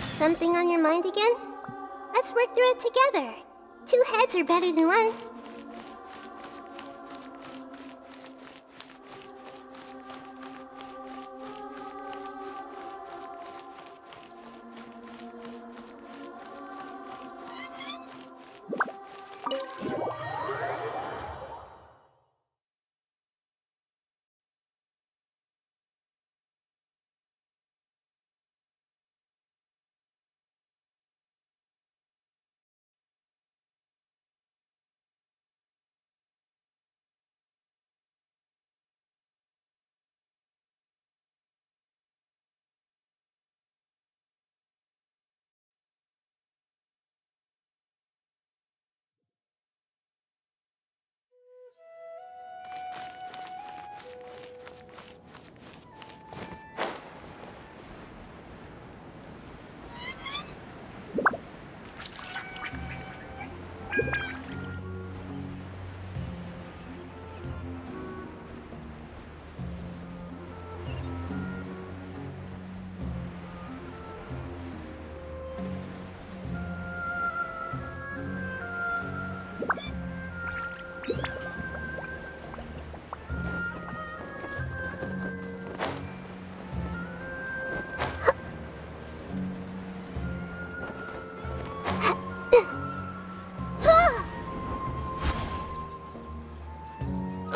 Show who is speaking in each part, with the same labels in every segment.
Speaker 1: Something on your mind again? Let's work through it together. 2 heads are better than 1.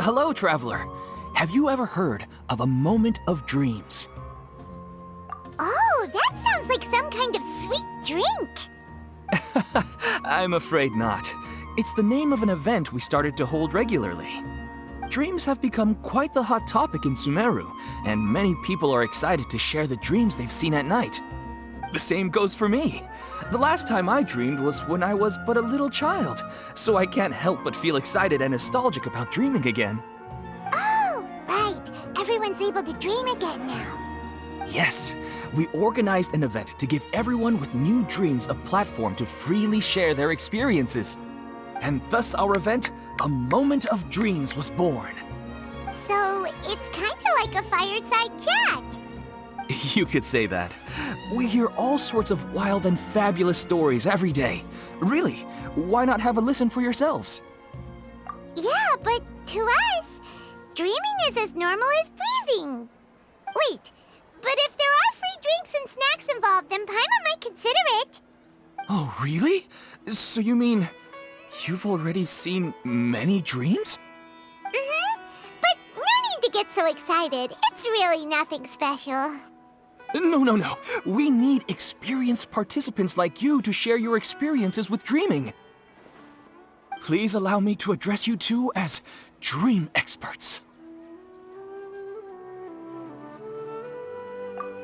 Speaker 2: Hello, traveler. Have you ever heard of a moment of dreams?
Speaker 1: Oh, that sounds like some kind of sweet drink.
Speaker 2: I'm afraid not. It's the name of an event we started to hold regularly. Dreams have become quite the hot topic in Sumeru, and many people are excited to share the dreams they've seen at night. The same goes for me. The last time I dreamed was when I was but a little child, so I can't help but feel excited and nostalgic about dreaming again.
Speaker 1: Oh, right. Everyone's able to dream again now.
Speaker 2: Yes, we organized an event to give everyone with new dreams a platform to freely share their experiences. And thus our event, A Moment of Dreams, was born.
Speaker 1: So, it's kinda like a fireside chat.
Speaker 2: You could say that. We hear all sorts of wild and fabulous stories every day. Really, why not have a listen for yourselves?
Speaker 1: Yeah, but to us, dreaming is as normal as breathing. Wait, but if there are free drinks and snacks involved, then Paimon might consider it.
Speaker 2: Oh, really? So you mean you've already seen many dreams?
Speaker 1: But no need to get so excited. It's really nothing special.
Speaker 2: No. We need experienced participants like you to share your experiences with dreaming. Please allow me to address you two as dream experts.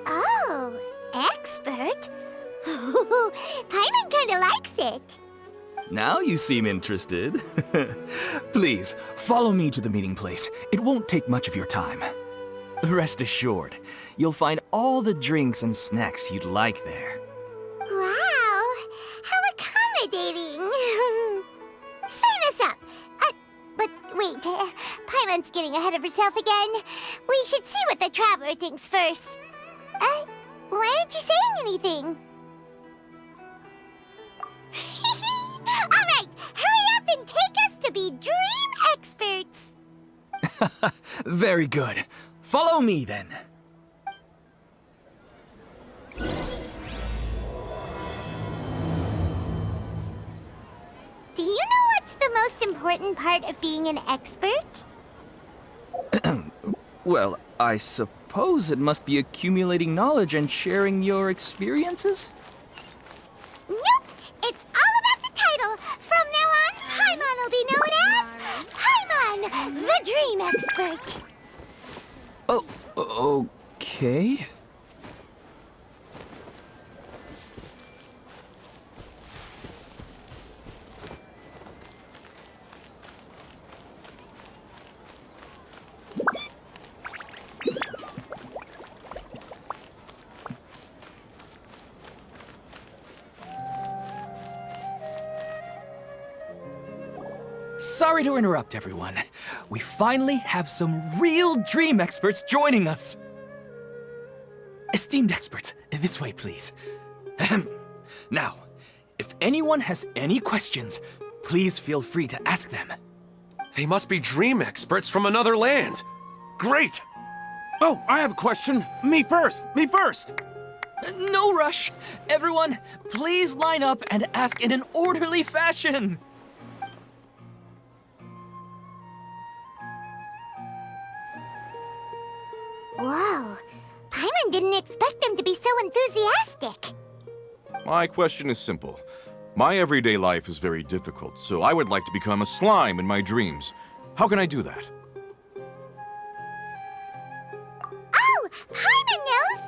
Speaker 1: Oh, expert? Paimon kinda likes it.
Speaker 2: Now you seem interested. Please, follow me to the meeting place. It won't take much of your time. Rest assured, you'll find all the drinks and snacks you'd like there.
Speaker 1: Wow, how accommodating. Sign us up. But wait, Paimon's getting ahead of herself again. We should see what the traveler thinks first. Why aren't you saying anything? All right, hurry up and take us to be dream experts.
Speaker 2: Very good. Follow me then.
Speaker 1: Do you know what's the most important part of being an expert?
Speaker 2: Well, I suppose it must be accumulating knowledge and sharing your experiences?
Speaker 1: Nope! It's all about the title! From now on, Paimon will be known as Paimon, the Dream Expert!
Speaker 2: Oh, okay. Sorry to interrupt, everyone. We finally have some real dream experts joining us. Esteemed experts, this way, please. Ahem. Now, if anyone has any questions, please feel free to ask them.
Speaker 3: They must be dream experts from another land. Great!
Speaker 4: Oh, I have a question. Me first! Me first!
Speaker 2: No rush. Everyone, please line up and ask in an orderly fashion.
Speaker 1: Whoa. Paimon didn't expect them to be so enthusiastic.
Speaker 5: My question is simple. My everyday life is very difficult, so I would like to become a slime in my dreams. How can I do that?
Speaker 1: Oh, Paimon knows!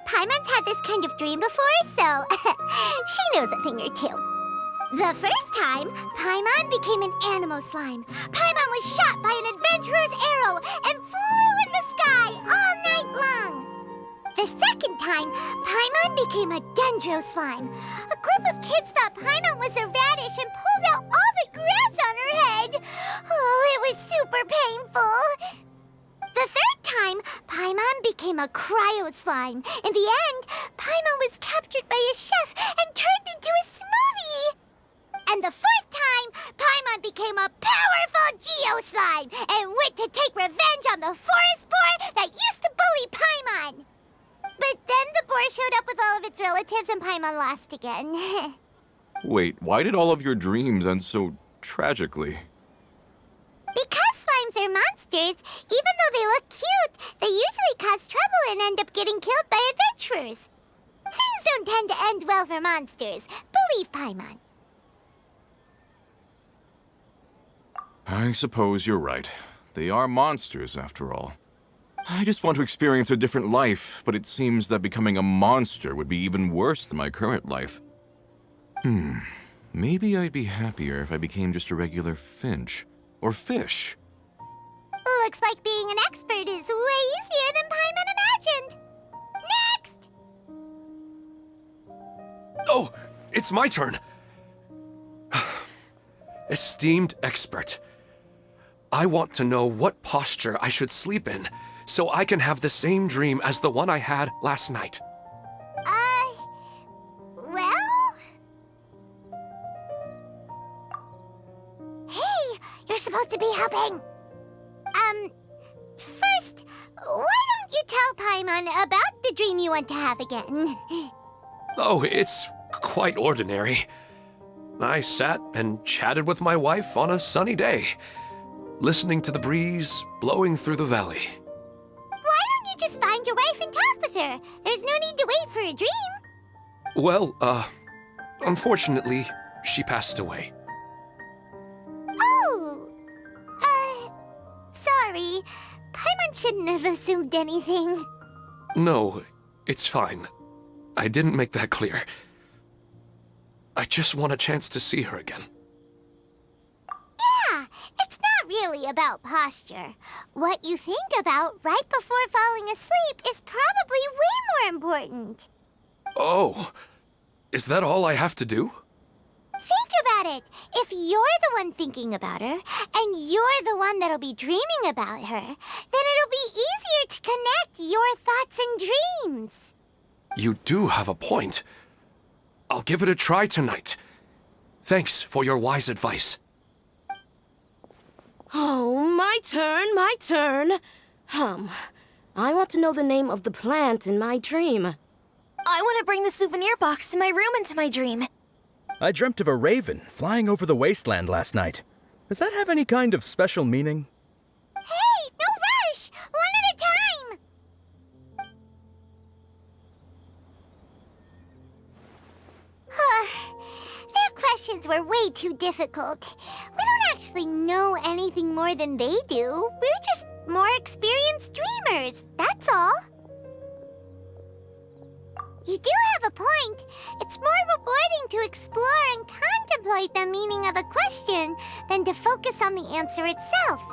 Speaker 1: Paimon's had this kind of dream before, so she knows a thing or two. The first time, Paimon became an animal slime. Paimon was shot by an adventurer's arrow and flew in the sky all night long. The second time, Paimon became a dendro slime. A group of kids thought Paimon was a radish and pulled out all the grass on her head. Oh, it was super painful. The third time, Paimon became a cryo slime. In the end, Paimon was captured by a chef and turned into a smoothie. And the fourth time, Paimon became a powerful geo slime and went to take revenge on the forest boar that used to bully Paimon. But then the boar showed up with all of its relatives and Paimon lost again.
Speaker 5: Wait, why did all of your dreams end so tragically?
Speaker 1: Because slimes are monsters, even though they look cute, they usually cause trouble and end up getting killed by adventurers. Things don't tend to end well for monsters. Believe Paimon.
Speaker 5: I suppose you're right. They are monsters, after all. I just want to experience a different life, but it seems that becoming a monster would be even worse than my current life. Maybe I'd be happier if I became just a regular finch. Or fish.
Speaker 1: Looks like being an expert is way easier than Paimon imagined. Next!
Speaker 3: Oh, it's my turn. Esteemed expert, I want to know what posture I should sleep in so I can have the same dream as the one I had last night.
Speaker 1: Well? Hey, you're supposed to be helping. First, why don't you tell Paimon about the dream you want to have again?
Speaker 3: Oh, it's quite ordinary. I sat and chatted with my wife on a sunny day, listening to the breeze blowing through the valley.
Speaker 1: Why don't you just find your wife and talk with her? There's no need to wait for a dream.
Speaker 3: Well, unfortunately, she passed away.
Speaker 1: Oh, sorry. Paimon shouldn't have assumed anything.
Speaker 3: No, it's fine. I didn't make that clear. I just want a chance to see her again.
Speaker 1: Yeah, it's not really about posture. What you think about right before falling asleep is probably way more important.
Speaker 3: Oh, is that all I have to do?
Speaker 1: Think about it. If you're the one thinking about her, and you're the one that'll be dreaming about her, then it'll be easier to connect your thoughts and dreams.
Speaker 3: You do have a point. I'll give it a try tonight. Thanks for your wise advice.
Speaker 6: Oh, my turn. I want to know the name of the plant in my dream.
Speaker 7: I want to bring the souvenir box to my room into my dream.
Speaker 4: I dreamt of a raven flying over the wasteland last night. Does that have any kind of special meaning?
Speaker 1: Hey, no rush! One at a time! Their questions were way too difficult. We don't actually know anything more than they do. We're just more experienced dreamers, that's all. You do have a point. It's more rewarding to explore and contemplate the meaning of a question than to focus on the answer itself.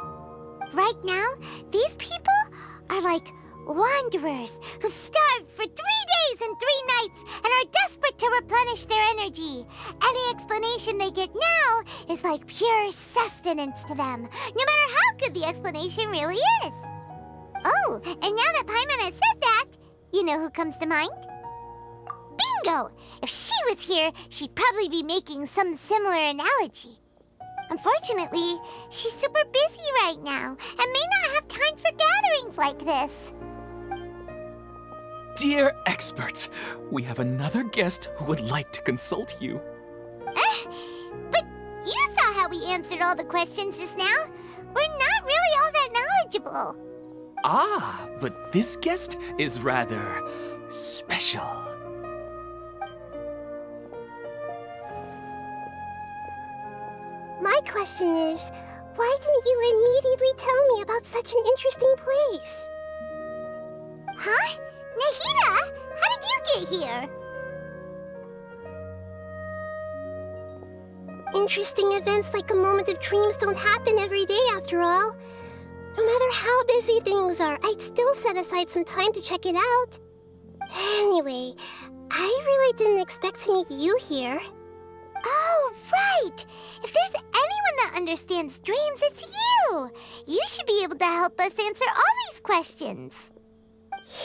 Speaker 1: Right now, these people are like Wanderers who've starved for 3 days and 3 nights and are desperate to replenish their energy. Any explanation they get now is like pure sustenance to them, no matter how good the explanation really is. Oh, and now that Paimon has said that, you know who comes to mind? Bingo! If she was here, she'd probably be making some similar analogy. Unfortunately, she's super busy right now and may not have time for gatherings like this.
Speaker 2: Dear experts, we have another guest who would like to consult you.
Speaker 1: But you saw how we answered all the questions just now. We're not really all that knowledgeable.
Speaker 2: Ah, but this guest is rather special.
Speaker 1: My question is, why didn't you immediately tell me about such an interesting place? Huh? Nahida, how did you get here? Interesting events like a moment of dreams don't happen every day after all. No matter how busy things are, I'd still set aside some time to check it out. Anyway, I really didn't expect to meet you here. Oh, right! If there's anyone that understands dreams, it's you! You should be able to help us answer all these questions.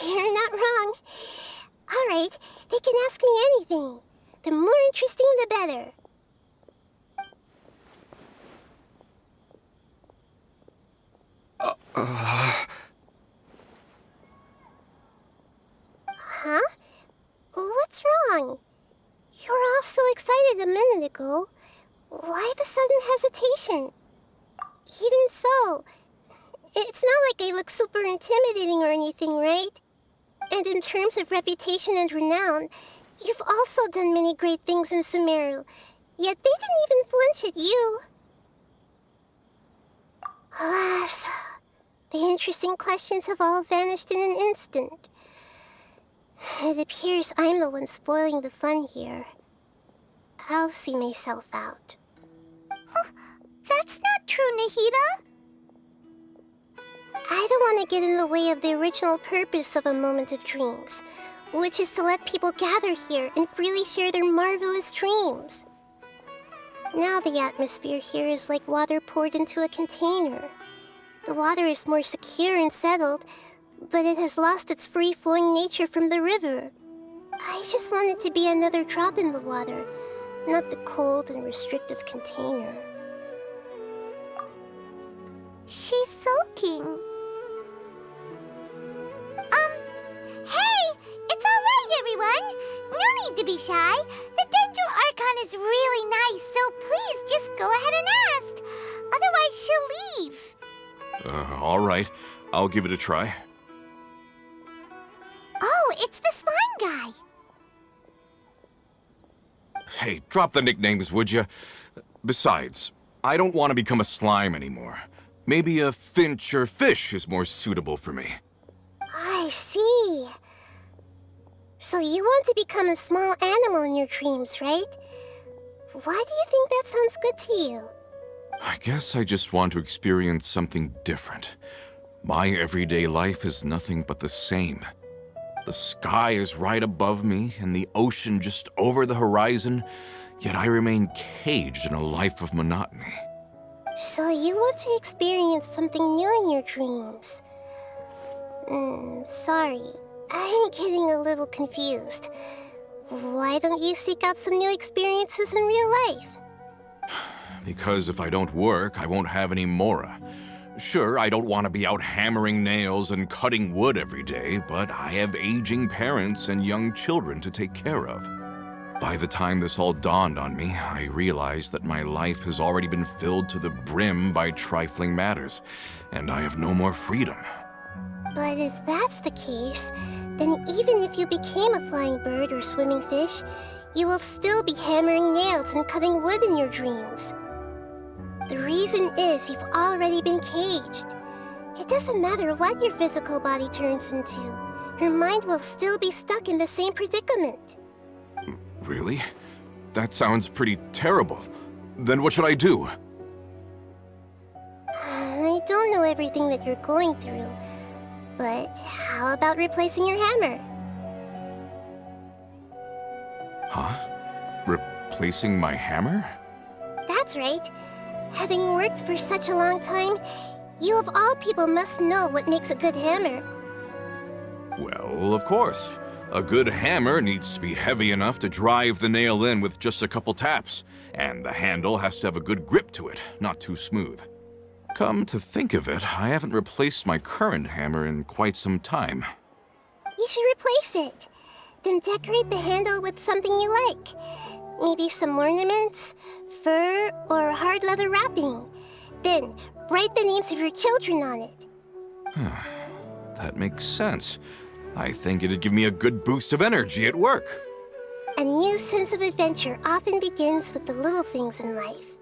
Speaker 1: You're not wrong. All right, they can ask me anything. The more interesting, the better. Huh? What's wrong? You were all so excited a minute ago. Why the sudden hesitation? Even so, it's not like I look super intimidating or anything, right? And in terms of reputation and renown, you've also done many great things in Sumeru, yet they didn't even flinch at you. Alas, the interesting questions have all vanished in an instant. It appears I'm the one spoiling the fun here. I'll see myself out. Oh, that's not true, Nahida. I don't want to get in the way of the original purpose of a moment of dreams, which is to let people gather here and freely share their marvelous dreams. Now the atmosphere here is like water poured into a container. The water is more secure and settled, but it has lost its free-flowing nature from the river. I just want it to be another drop in the water, not the cold and restrictive container. She's sulking. Hey! It's all right, everyone! No need to be shy. The Dendro Archon is really nice, so please just go ahead and ask. Otherwise, she'll leave.
Speaker 5: All right. I'll give it a try.
Speaker 1: Oh, it's the slime guy.
Speaker 5: Hey, drop the nicknames, would you? Besides, I don't want to become a slime anymore. Maybe a finch or fish is more suitable for me.
Speaker 1: I see. So you want to become a small animal in your dreams, right? Why do you think that sounds good to you?
Speaker 5: I guess I just want to experience something different. My everyday life is nothing but the same. The sky is right above me and the ocean just over the horizon, yet I remain caged in a life of monotony.
Speaker 1: So you want to experience something new in your dreams? Sorry, I'm getting a little confused. Why don't you seek out some new experiences in real life?
Speaker 5: Because if I don't work, I won't have any Mora. Sure, I don't want to be out hammering nails and cutting wood every day, but I have aging parents and young children to take care of. By the time this all dawned on me, I realized that my life has already been filled to the brim by trifling matters, and I have no more freedom.
Speaker 1: But if that's the case, then even if you became a flying bird or swimming fish, you will still be hammering nails and cutting wood in your dreams. The reason is you've already been caged. It doesn't matter what your physical body turns into. Your mind will still be stuck in the same predicament.
Speaker 5: Really? That sounds pretty terrible. Then what should I do?
Speaker 1: I don't know everything that you're going through, But how about replacing your hammer?
Speaker 5: Huh? Replacing my hammer?
Speaker 1: That's right. Having worked for such a long time, you of all people must know what makes a good hammer.
Speaker 5: Well, of course. A good hammer needs to be heavy enough to drive the nail in with just a couple taps, and the handle has to have a good grip to it, not too smooth. Come to think of it, I haven't replaced my current hammer in quite some time.
Speaker 1: You should replace it. Then decorate the handle with something you like. Maybe some ornaments, fur, or hard leather wrapping. Then write the names of your children on it.
Speaker 5: That makes sense. I think it'd give me a good boost of energy at work.
Speaker 1: A new sense of adventure often begins with the little things in life.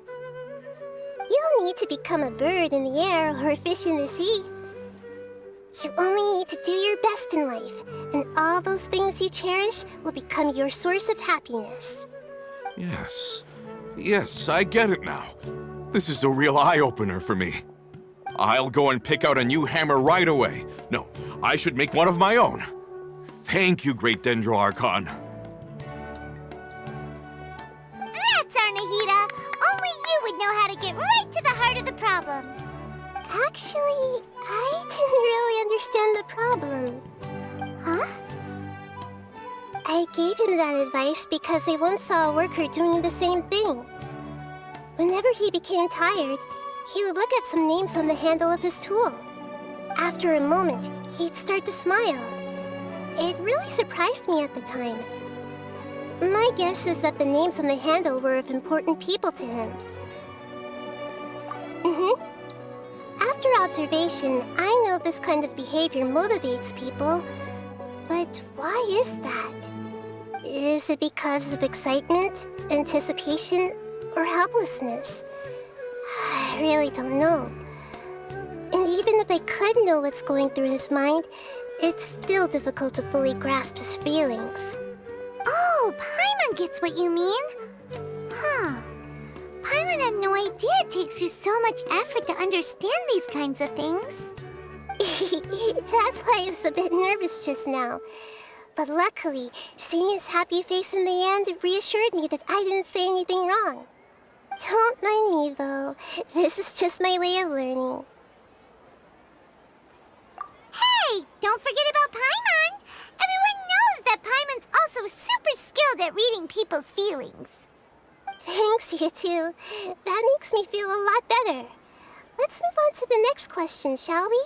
Speaker 1: You don't need to become a bird in the air or a fish in the sea. You only need to do your best in life, and all those things you cherish will become your source of happiness.
Speaker 5: Yes, I get it now. This is a real eye-opener for me. I'll go and pick out a new hammer right away. No, I should make one of my own. Thank you, Great Dendro Archon.
Speaker 1: That's Arnahita! Only you would know how to get right to the heart of the problem. Actually, I didn't really understand the problem. Huh? I gave him that advice because I once saw a worker doing the same thing. Whenever he became tired, he would look at some names on the handle of his tool. After a moment, he'd start to smile. It really surprised me at the time. My guess is that the names on the handle were of important people to him. After observation, I know this kind of behavior motivates people. But why is that? Is it because of excitement, anticipation, or helplessness? I really don't know. And even if I could know what's going through his mind, it's still difficult to fully grasp his feelings. Oh, Paimon gets what you mean. Huh. Paimon had no idea it takes you so much effort to understand these kinds of things. That's why I was a bit nervous just now. But luckily, seeing his happy face in the end reassured me that I didn't say anything wrong. Don't mind me, though. This is just my way of learning. Hey, don't forget about Paimon! Everyone knows that Paimon's also super skilled at reading people's feelings. Thanks, you two. That makes me feel a lot better. Let's move on to the next question, shall we?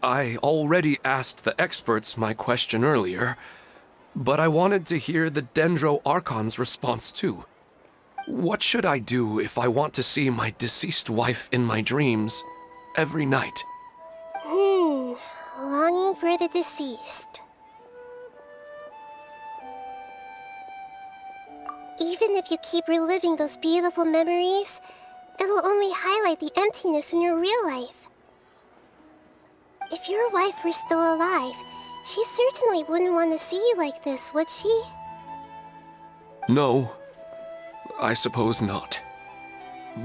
Speaker 3: I already asked the experts my question earlier, but I wanted to hear the Dendro Archon's response too. What should I do if I want to see my deceased wife in my dreams every night?
Speaker 1: Longing for the deceased. Even if you keep reliving those beautiful memories, it'll only highlight the emptiness in your real life. If your wife were still alive, she certainly wouldn't want to see you like this, would she?
Speaker 3: No, I suppose not.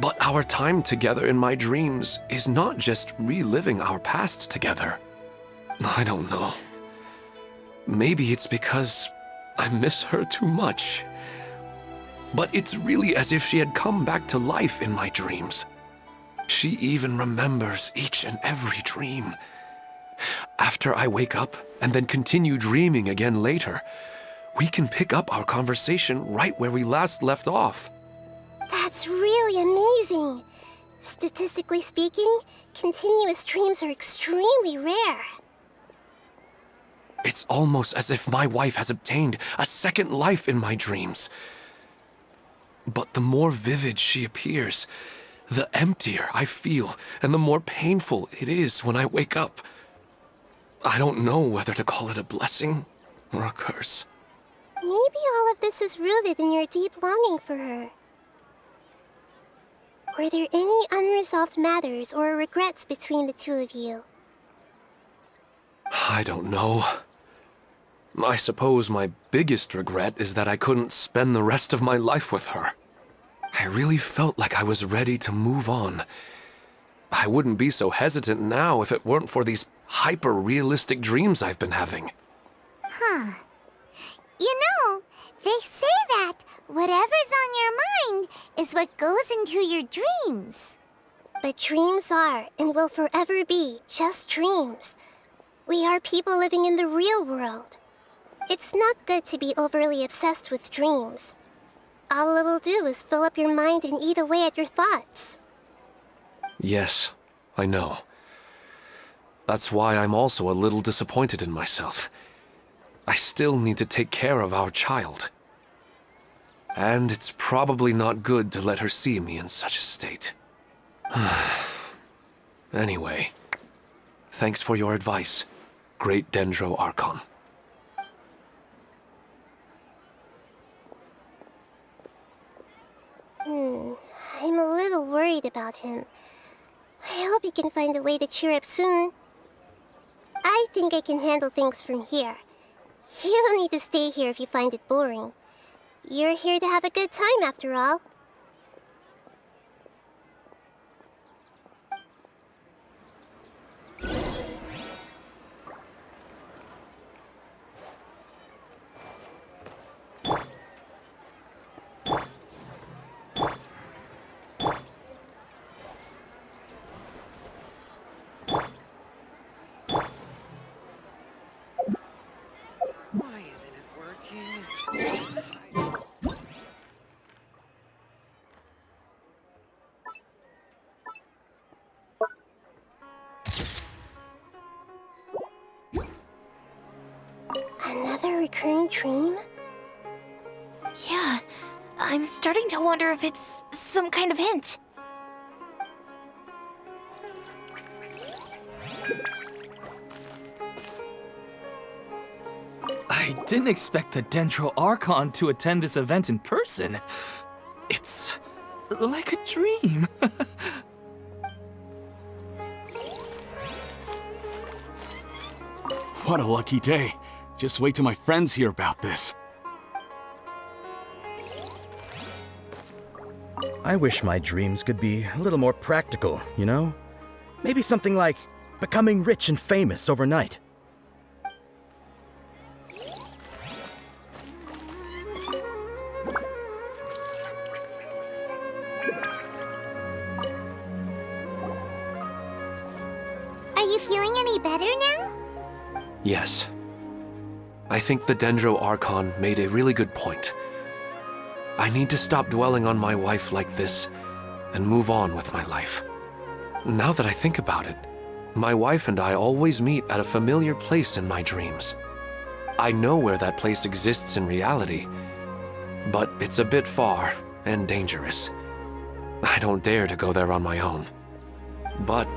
Speaker 3: But our time together in my dreams is not just reliving our past together. I don't know. Maybe it's because I miss her too much. But it's really as if she had come back to life in my dreams. She even remembers each and every dream. After I wake up and then continue dreaming again later, we can pick up our conversation right where we last left off.
Speaker 1: That's really amazing. Statistically speaking, continuous dreams are extremely rare.
Speaker 3: It's almost as if my wife has obtained a second life in my dreams. But the more vivid she appears, the emptier I feel and the more painful it is when I wake up. I don't know whether to call it a blessing or a curse.
Speaker 1: Maybe all of this is rooted in your deep longing for her. Were there any unresolved matters or regrets between the two of you?
Speaker 3: I don't know. I suppose my biggest regret is that I couldn't spend the rest of my life with her. I really felt like I was ready to move on. I wouldn't be so hesitant now if it weren't for these hyper-realistic dreams I've been having.
Speaker 1: Huh. You know, they say that whatever's on your mind is what goes into your dreams.
Speaker 8: But dreams are and will forever be just dreams. We are people living in the real world. It's not good to be overly obsessed with dreams. All it'll do is fill up your mind and eat away at your thoughts.
Speaker 3: Yes, I know. That's why I'm also a little disappointed in myself. I still need to take care of our child. And it's probably not good to let her see me in such a state. Anyway, thanks for your advice, Great Dendro Archon.
Speaker 8: I'm a little worried about him. I hope he can find a way to cheer up soon. I think I can handle things from here. You don't need to stay here if you find it boring. You're here to have a good time after all.
Speaker 2: Why isn't it working?
Speaker 8: Another recurring dream?
Speaker 7: Yeah, I'm starting to wonder if it's some kind of hint.
Speaker 2: I didn't expect the Dendro Archon to attend this event in person. It's like a dream.
Speaker 9: What a lucky day. Just wait till my friends hear about this.
Speaker 4: I wish my dreams could be a little more practical, you know? Maybe something like becoming rich and famous overnight.
Speaker 1: Are you feeling any better now?
Speaker 3: Yes. I think the Dendro Archon made a really good point. I need to stop dwelling on my wife like this and move on with my life. Now that I think about it, my wife and I always meet at a familiar place in my dreams. I know where that place exists in reality, but it's a bit far and dangerous. I don't dare to go there on my own. But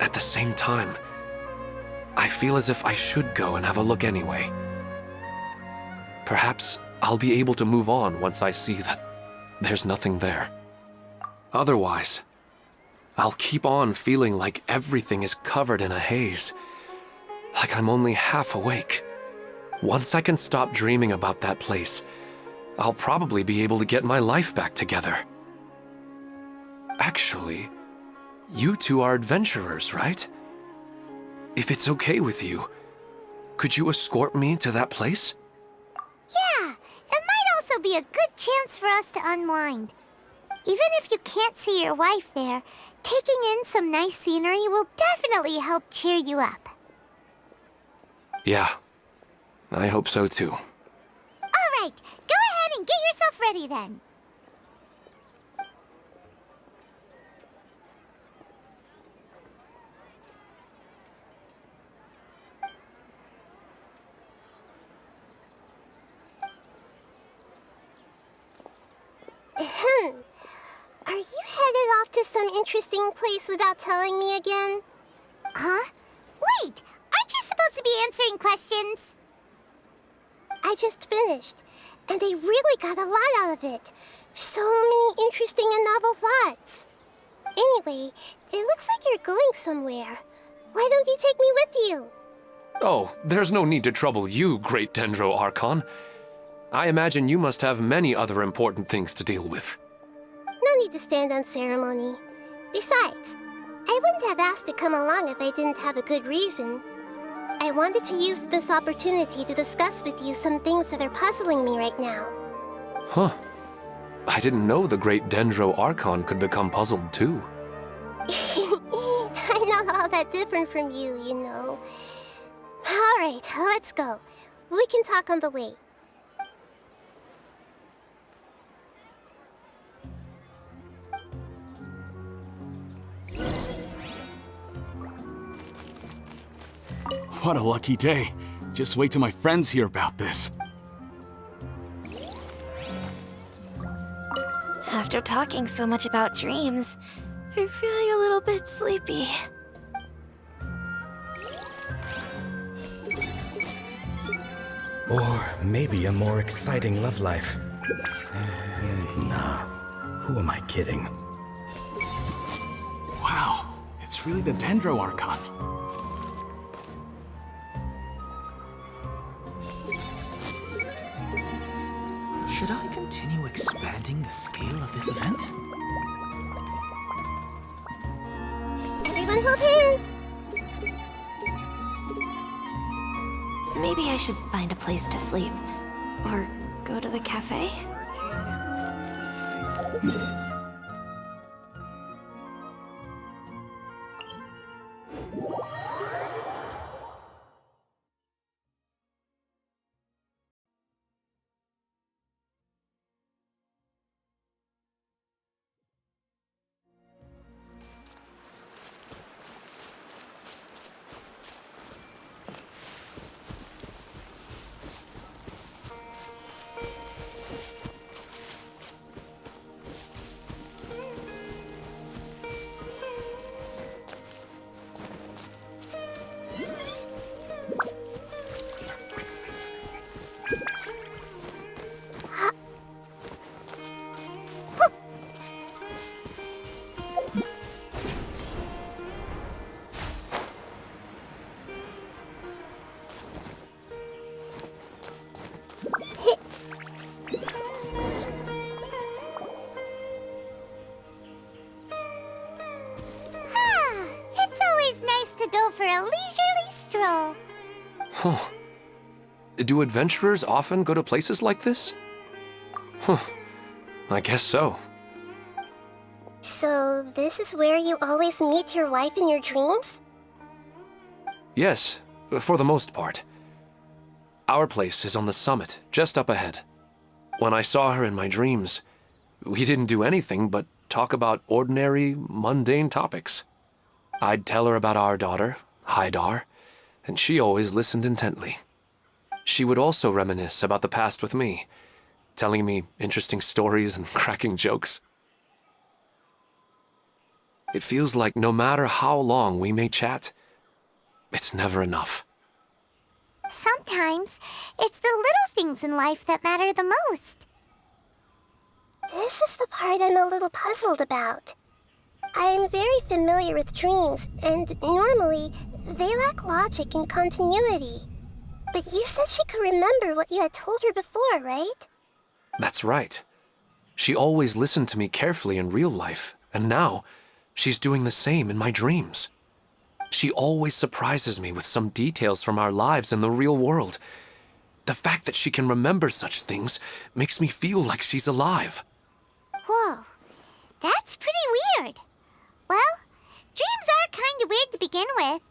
Speaker 3: at the same time, I feel as if I should go and have a look anyway. Perhaps I'll be able to move on once I see that there's nothing there. Otherwise, I'll keep on feeling like everything is covered in a haze, like I'm only half awake. Once I can stop dreaming about that place, I'll probably be able to get my life back together. Actually, you two are adventurers, right? If it's okay with you, could you escort me to that place?
Speaker 1: Yeah, it might also be a good chance for us to unwind. Even if you can't see your wife there, taking in some nice scenery will definitely help cheer you up.
Speaker 3: Yeah, I hope so too.
Speaker 1: All right, go ahead and get yourself ready then.
Speaker 8: Are you headed off to some interesting place without telling me again?
Speaker 1: Huh? Wait, aren't you supposed to be answering questions?
Speaker 8: I just finished, and they really got a lot out of it. So many interesting and novel thoughts. Anyway, it looks like you're going somewhere. Why don't you take me with you?
Speaker 3: Oh, there's no need to trouble you, Great Dendro Archon. I imagine you must have many other important things to deal with.
Speaker 8: No need to stand on ceremony. Besides, I wouldn't have asked to come along if I didn't have a good reason. I wanted to use this opportunity to discuss with you some things that are puzzling me right now.
Speaker 3: Huh. I didn't know the great Dendro Archon could become puzzled too.
Speaker 8: I'm not all that different from you, you know. Alright, let's go. We can talk on the way.
Speaker 9: What a lucky day. Just wait till my friends hear about this.
Speaker 7: After talking so much about dreams, I'm feeling a little bit sleepy.
Speaker 4: Or maybe a more exciting love life. Nah, who am I kidding?
Speaker 9: Wow, it's really the Dendro Archon.
Speaker 2: Should I continue expanding the scale of this event?
Speaker 8: Everyone hold hands!
Speaker 7: Maybe I should find a place to sleep. Or go to the cafe?
Speaker 1: For a leisurely stroll.
Speaker 3: Huh. Do adventurers often go to places like this? Huh. I guess so.
Speaker 8: So, this is where you always meet your wife in your dreams?
Speaker 3: Yes, for the most part. Our place is on the summit, just up ahead. When I saw her in my dreams, we didn't do anything but talk about ordinary, mundane topics. I'd tell her about our daughter, Haidar, and she always listened intently. She would also reminisce about the past with me, telling me interesting stories and cracking jokes. It feels like no matter how long we may chat, it's never enough.
Speaker 1: Sometimes it's the little things in life that matter the most.
Speaker 8: This is the part I'm a little puzzled about. I'm very familiar with dreams, and normally, they lack logic and continuity. But you said she could remember what you had told her before, right?
Speaker 3: That's right. She always listened to me carefully in real life, and now, she's doing the same in my dreams. She always surprises me with some details from our lives in the real world. The fact that she can remember such things makes me feel like she's alive.
Speaker 1: Whoa, that's pretty weird. Well, dreams are kind of weird to begin with.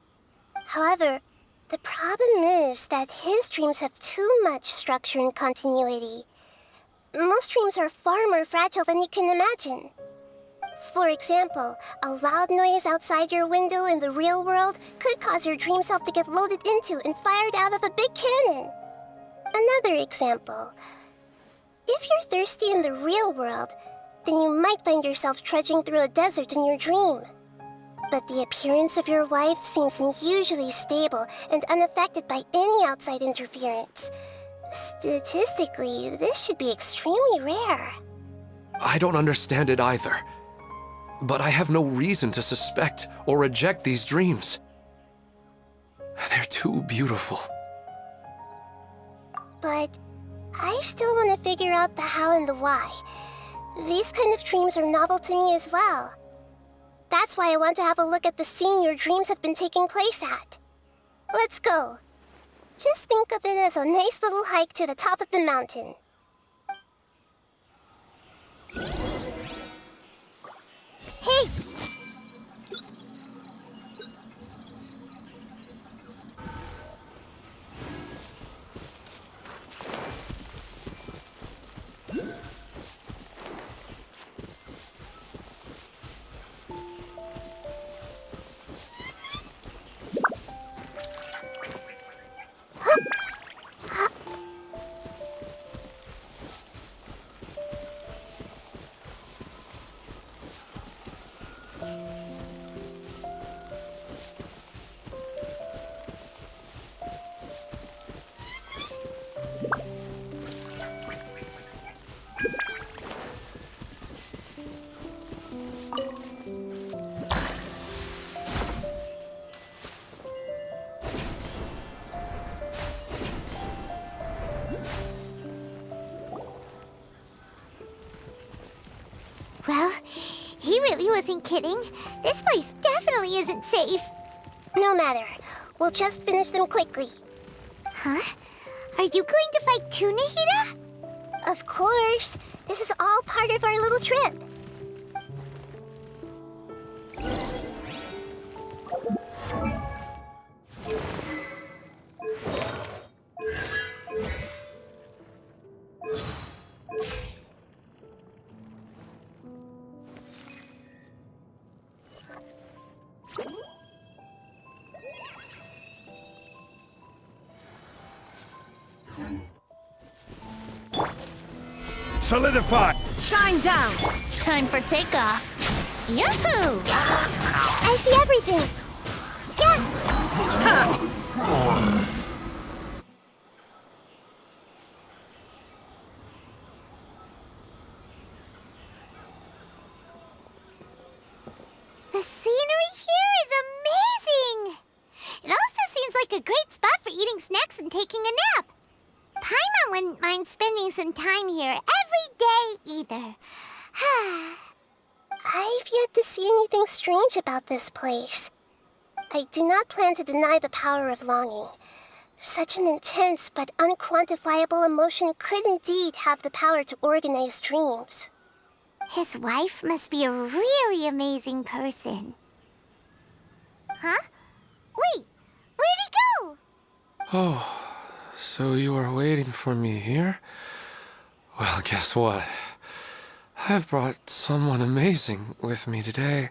Speaker 8: However, the problem is that his dreams have too much structure and continuity. Most dreams are far more fragile than you can imagine. For example, a loud noise outside your window in the real world could cause your dream self to get loaded into and fired out of a big cannon. Another example. If you're thirsty in the real world, then you might find yourself trudging through a desert in your dream. But the appearance of your wife seems unusually stable and unaffected by any outside interference. Statistically, this should be extremely rare.
Speaker 3: I don't understand it either. But I have no reason to suspect or reject these dreams. They're too beautiful.
Speaker 8: But I still want to figure out the how and the why. These kind of dreams are novel to me as well. That's why I want to have a look at the scene your dreams have been taking place at. Let's go. Just think of it as a nice little hike to the top of the mountain. Hey!
Speaker 1: Well, he really wasn't kidding. This place definitely isn't safe.
Speaker 8: No matter. We'll just finish them quickly.
Speaker 1: Huh? Are you going to fight too, Nahida?
Speaker 8: Of course. This is all part of our little trip.
Speaker 10: Solidify!
Speaker 7: Shine down! Time for takeoff. Yahoo!
Speaker 8: I see everything. Yeah!
Speaker 1: The scenery here is amazing! It also seems like a great spot for eating snacks and taking a nap. Paimon wouldn't mind spending some time here every day either.
Speaker 8: I've yet to see anything strange about this place. I do not plan to deny the power of longing. Such an intense but unquantifiable emotion could indeed have the power to organize dreams.
Speaker 1: His wife must be a really amazing person. Huh? Wait, where'd he go?
Speaker 3: Oh, so you are waiting for me here? Well, guess what? I've brought someone amazing with me today.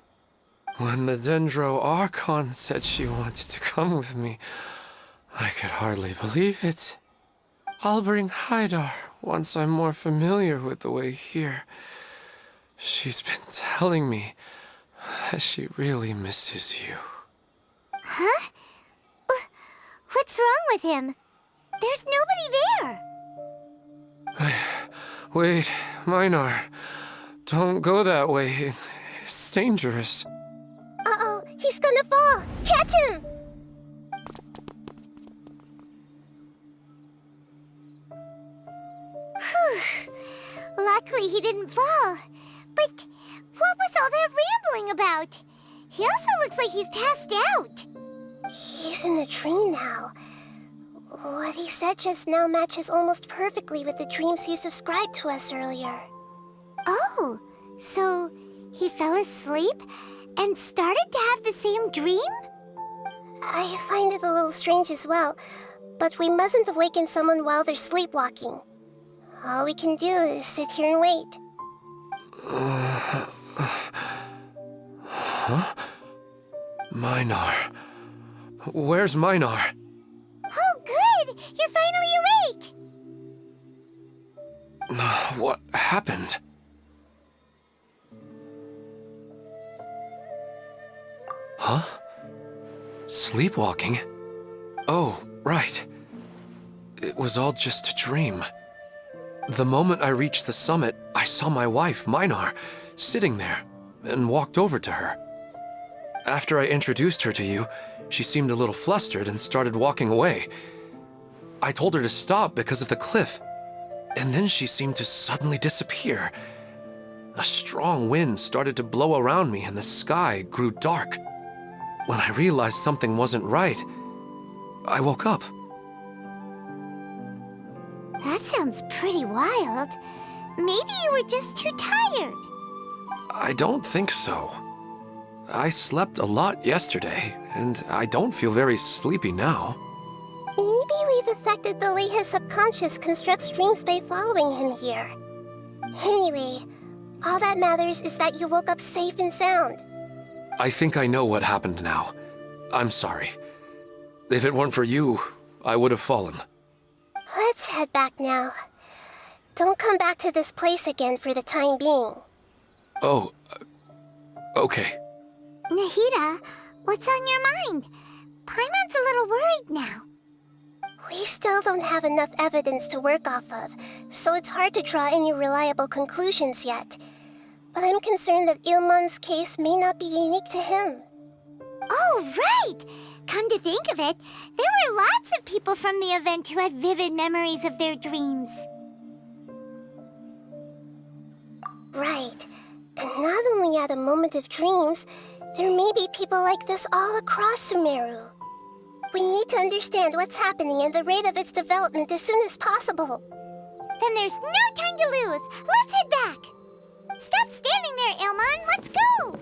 Speaker 3: When the Dendro Archon said she wanted to come with me, I could hardly believe it. I'll bring Haidar once I'm more familiar with the way here. She's been telling me that she really misses you.
Speaker 1: Huh? What's wrong with him? There's nobody there.
Speaker 3: Wait, Minar. Don't go that way. It's dangerous.
Speaker 8: Uh-oh, he's gonna fall! Catch him!
Speaker 1: Luckily he didn't fall. But what was all that rambling about? He also looks like he's passed out.
Speaker 8: He's in a dream now. What he said just now matches almost perfectly with the dreams he's described to us earlier.
Speaker 1: Oh, so he fell asleep and started to have the same dream?
Speaker 8: I find it a little strange as well, but we mustn't awaken someone while they're sleepwalking. All we can do is sit here and wait.
Speaker 3: Huh? Minar. Where's Minar?
Speaker 1: Oh, good! You're finally awake!
Speaker 3: What happened? Huh? Sleepwalking? Oh, right. It was all just a dream. The moment I reached the summit, I saw my wife, Minar, sitting there, and walked over to her. After I introduced her to you, she seemed a little flustered and started walking away. I told her to stop because of the cliff, and then she seemed to suddenly disappear. A strong wind started to blow around me and the sky grew dark. When I realized something wasn't right, I woke up.
Speaker 1: That sounds pretty wild. Maybe you were just too tired.
Speaker 3: I don't think so. I slept a lot yesterday, and I don't feel very sleepy now.
Speaker 8: Maybe we've affected the way his subconscious constructs dreams by following him here. Anyway, all that matters is that you woke up safe and sound.
Speaker 3: I think I know what happened now. I'm sorry. If it weren't for you, I would have fallen.
Speaker 8: Let's head back now. Don't come back to this place again for the time being.
Speaker 3: Oh, okay.
Speaker 1: Nahida, what's on your mind? Paimon's a little worried now.
Speaker 8: We still don't have enough evidence to work off of, so it's hard to draw any reliable conclusions yet. But I'm concerned that Ilmon's case may not be unique to him.
Speaker 1: Oh, right! Come to think of it, there were lots of people from the event who had vivid memories of their dreams.
Speaker 8: Right. And not only at a moment of dreams, there may be people like this all across Sumeru. We need to understand what's happening and the rate of its development as soon as possible.
Speaker 1: Then there's no time to lose. Let's head back. Stop standing there, Ilmon. Let's go.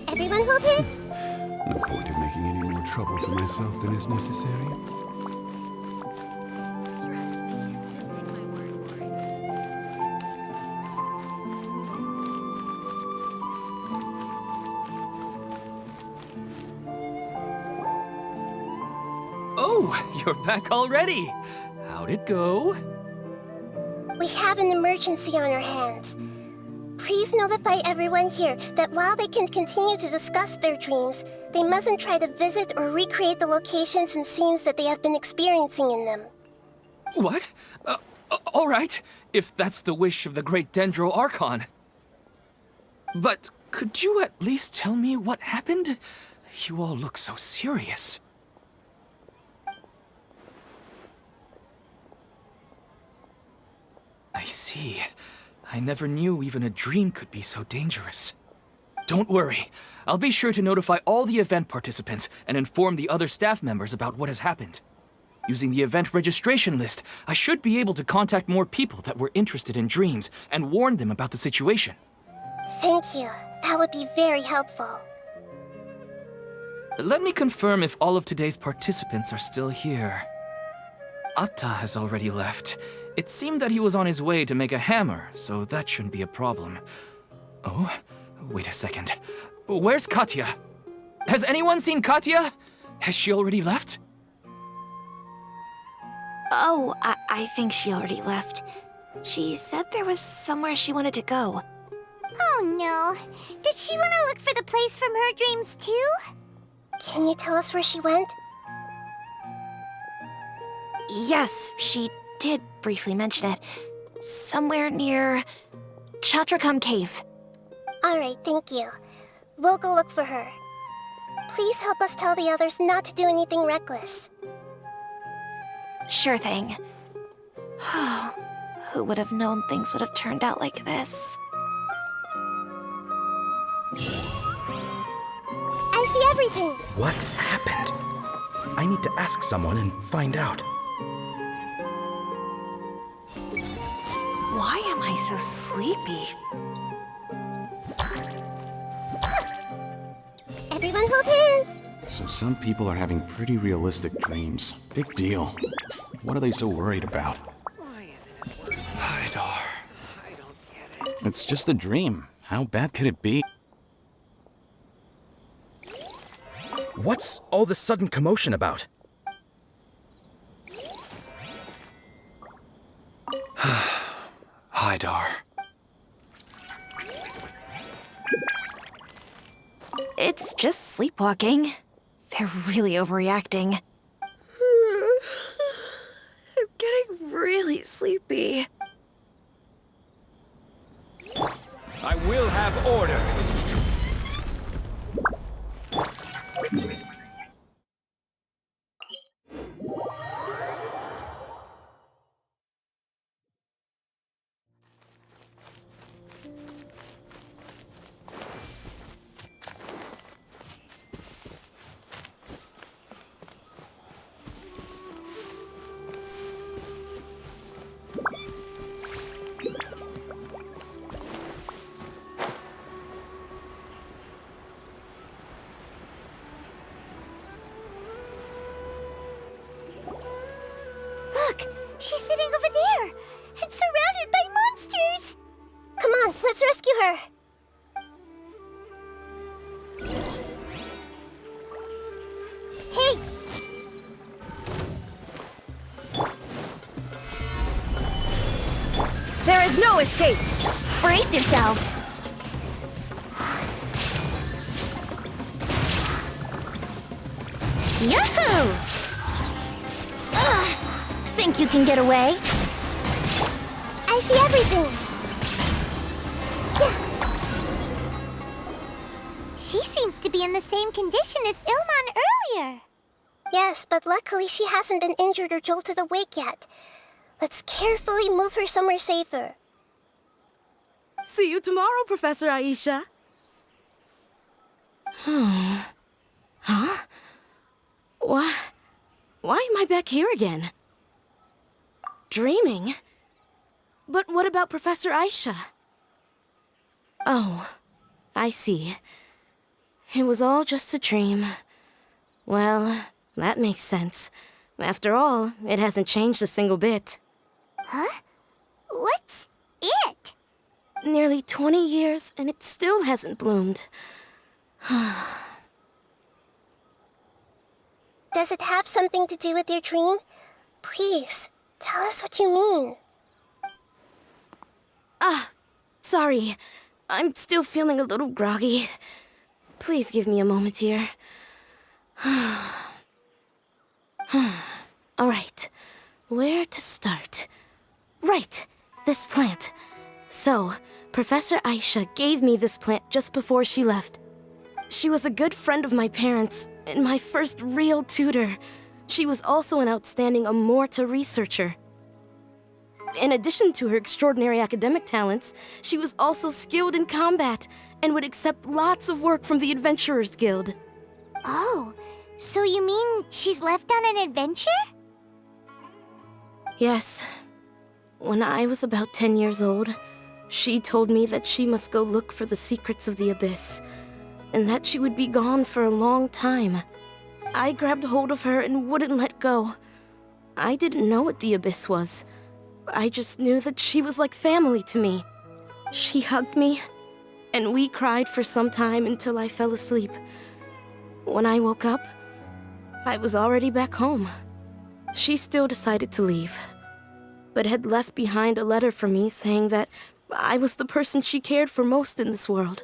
Speaker 8: Everyone hold it?
Speaker 10: No point in making any more trouble for myself than is necessary.
Speaker 6: Trust me. Just take my word for it.
Speaker 2: Oh, you're back already. How'd it go?
Speaker 8: We have an emergency on our hands. Please notify everyone here that while they can continue to discuss their dreams, they mustn't try to visit or recreate the locations and scenes that they have been experiencing in them.
Speaker 2: What? All right, if that's the wish of the great Dendro Archon. But could you at least tell me what happened? You all look so serious. I see. I never knew even a dream could be so dangerous. Don't worry. I'll be sure to notify all the event participants and inform the other staff members about what has happened. Using the event registration list, I should be able to contact more people that were interested in dreams and warn them about the situation.
Speaker 8: Thank you. That would be very helpful.
Speaker 2: Let me confirm if all of today's participants are still here. Atta has already left. It seemed that he was on his way to make a hammer, so that shouldn't be a problem. Oh, wait a second. Where's Katya? Has anyone seen Katya? Has she already left?
Speaker 7: Oh, I think she already left. She said there was somewhere she wanted to go.
Speaker 1: Oh no. Did she want to look for the place from her dreams too?
Speaker 8: Can you tell us where she went?
Speaker 7: Yes, she did briefly mention it. Somewhere near Chatrakam Cave.
Speaker 8: Alright, thank you. We'll go look for her. Please help us tell the others not to do anything reckless.
Speaker 7: Sure thing. Who would have known things would have turned out like this?
Speaker 8: I see everything!
Speaker 4: What happened? I need to ask someone and find out.
Speaker 7: Why am I so sleepy?
Speaker 8: Everyone hold hands!
Speaker 9: So some people are having pretty realistic dreams. Big deal. What are they so worried about?
Speaker 3: Haidar.
Speaker 9: It's just a dream. How bad could it be?
Speaker 4: What's all this sudden commotion about?
Speaker 3: Haidar.
Speaker 7: It's just sleepwalking. They're really overreacting. I'm getting really sleepy.
Speaker 11: I will have order.
Speaker 1: Look! She's sitting over there! And surrounded by monsters!
Speaker 8: Come on, let's rescue her.
Speaker 1: Hey!
Speaker 6: There is no escape!
Speaker 7: Brace yourselves. Yahoo! Ugh. Think you can get away?
Speaker 8: I see everything.
Speaker 1: She seems to be in the same condition as Ilman earlier.
Speaker 8: Yes, but luckily she hasn't been injured or jolted awake yet. Let's carefully move her somewhere safer.
Speaker 6: See you tomorrow, Professor Aisha. Huh? Why am I back here again? Dreaming? But what about Professor Aisha? Oh, I see. It was all just a dream. Well, that makes sense. After all, it hasn't changed a single bit.
Speaker 1: Huh? What's it?
Speaker 6: Nearly 20 years, and it still hasn't bloomed.
Speaker 8: Does it have something to do with your dream? Please, tell us what you mean.
Speaker 6: Sorry. I'm still feeling a little groggy. Please give me a moment here. All right. Where to start? Right. This plant. So, Professor Aisha gave me this plant just before she left. She was a good friend of my parents and my first real tutor. She was also an outstanding Amorta researcher. In addition to her extraordinary academic talents, she was also skilled in combat and would accept lots of work from the Adventurers Guild.
Speaker 1: Oh, so you mean she's left on an adventure?
Speaker 6: Yes. When I was about 10 years old, she told me that she must go look for the secrets of the Abyss, and that she would be gone for a long time. I grabbed hold of her and wouldn't let go. I didn't know what the Abyss was. I just knew that she was like family to me. She hugged me, and we cried for some time until I fell asleep. When I woke up, I was already back home. She still decided to leave, but had left behind a letter for me saying that I was the person she cared for most in this world.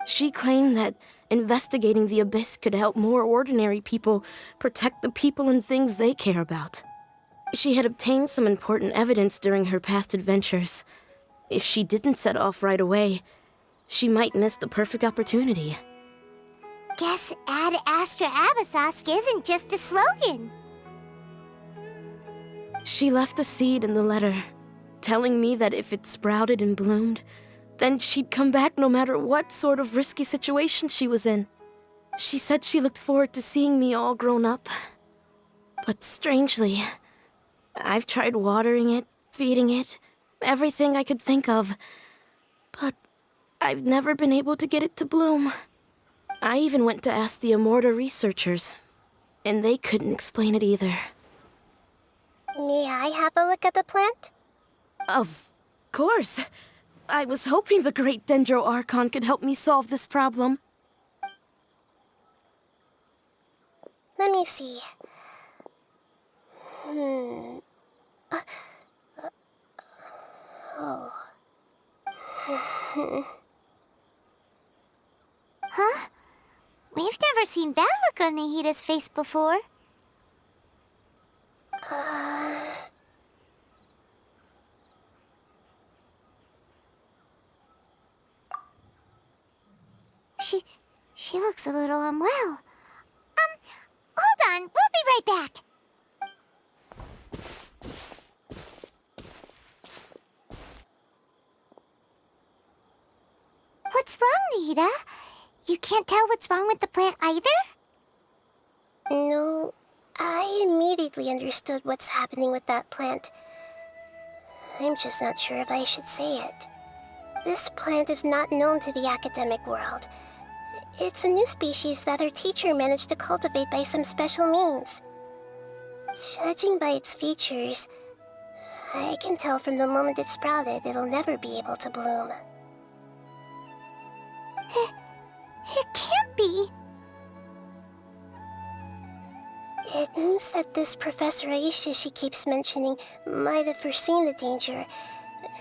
Speaker 6: She claimed that investigating the Abyss could help more ordinary people protect the people and things they care about. She had obtained some important evidence during her past adventures. If she didn't set off right away, she might miss the perfect opportunity.
Speaker 1: Guess Ad Astra Abyssosque isn't just a slogan.
Speaker 6: She left a seed in the letter, telling me that if it sprouted and bloomed, then she'd come back no matter what sort of risky situation she was in. She said she looked forward to seeing me all grown up. But strangely, I've tried watering it, feeding it, everything I could think of. But I've never been able to get it to bloom. I even went to ask the Amorta researchers, and they couldn't explain it either.
Speaker 8: May I have a look at the plant?
Speaker 6: Of course. I was hoping the great Dendro Archon could help me solve this problem.
Speaker 8: Let me see.
Speaker 1: Huh? We've never seen that look on Nahida's face before. She looks a little unwell. Hold on, we'll be right back. What's wrong, Nahida? You can't tell what's wrong with the plant either?
Speaker 8: No, I immediately understood what's happening with that plant. I'm just not sure if I should say it. This plant is not known to the academic world. It's a new species that our teacher managed to cultivate by some special means. Judging by its features, I can tell from the moment it sprouted it'll never be able to bloom.
Speaker 1: It can't be.
Speaker 8: It means that this Professor Aisha she keeps mentioning might have foreseen the danger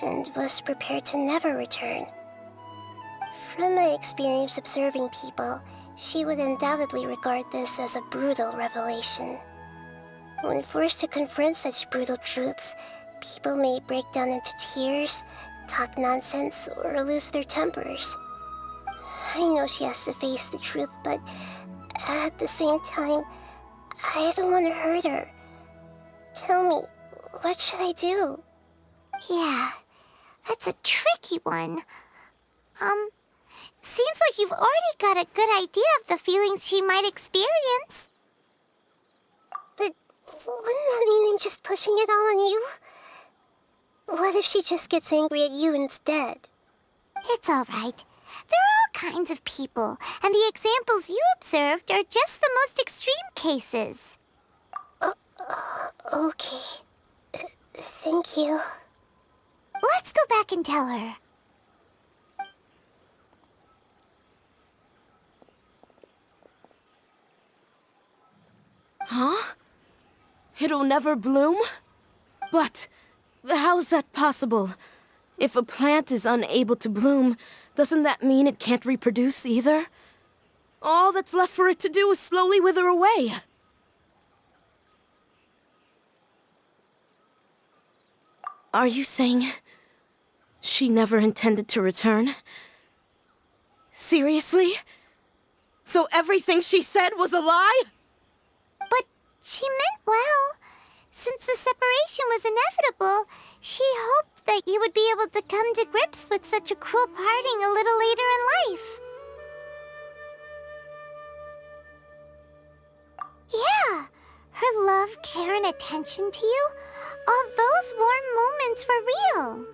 Speaker 8: and was prepared to never return. From my experience observing people, she would undoubtedly regard this as a brutal revelation. When forced to confront such brutal truths, people may break down into tears, talk nonsense, or lose their tempers. I know she has to face the truth, but at the same time, I don't want to hurt her. Tell me, what should I do?
Speaker 1: Yeah, that's a tricky one. Seems like you've already got a good idea of the feelings she might experience.
Speaker 8: But wouldn't that mean I'm just pushing it all on you? What if she just gets angry at you instead?
Speaker 1: It's all right. There are all kinds of people, and the examples you observed are just the most extreme cases.
Speaker 8: Okay. Thank you.
Speaker 1: Let's go back and tell her.
Speaker 6: Huh? It'll never bloom? But how's that possible? If a plant is unable to bloom, doesn't that mean it can't reproduce either? All that's left for it to do is slowly wither away. Are you saying she never intended to return? Seriously? So everything she said was a lie?
Speaker 1: But she meant well. Since the separation was inevitable, she hoped that you would be able to come to grips with such a cruel parting a little later in life. Yeah, her love, care, and attention to you, all those warm moments were real.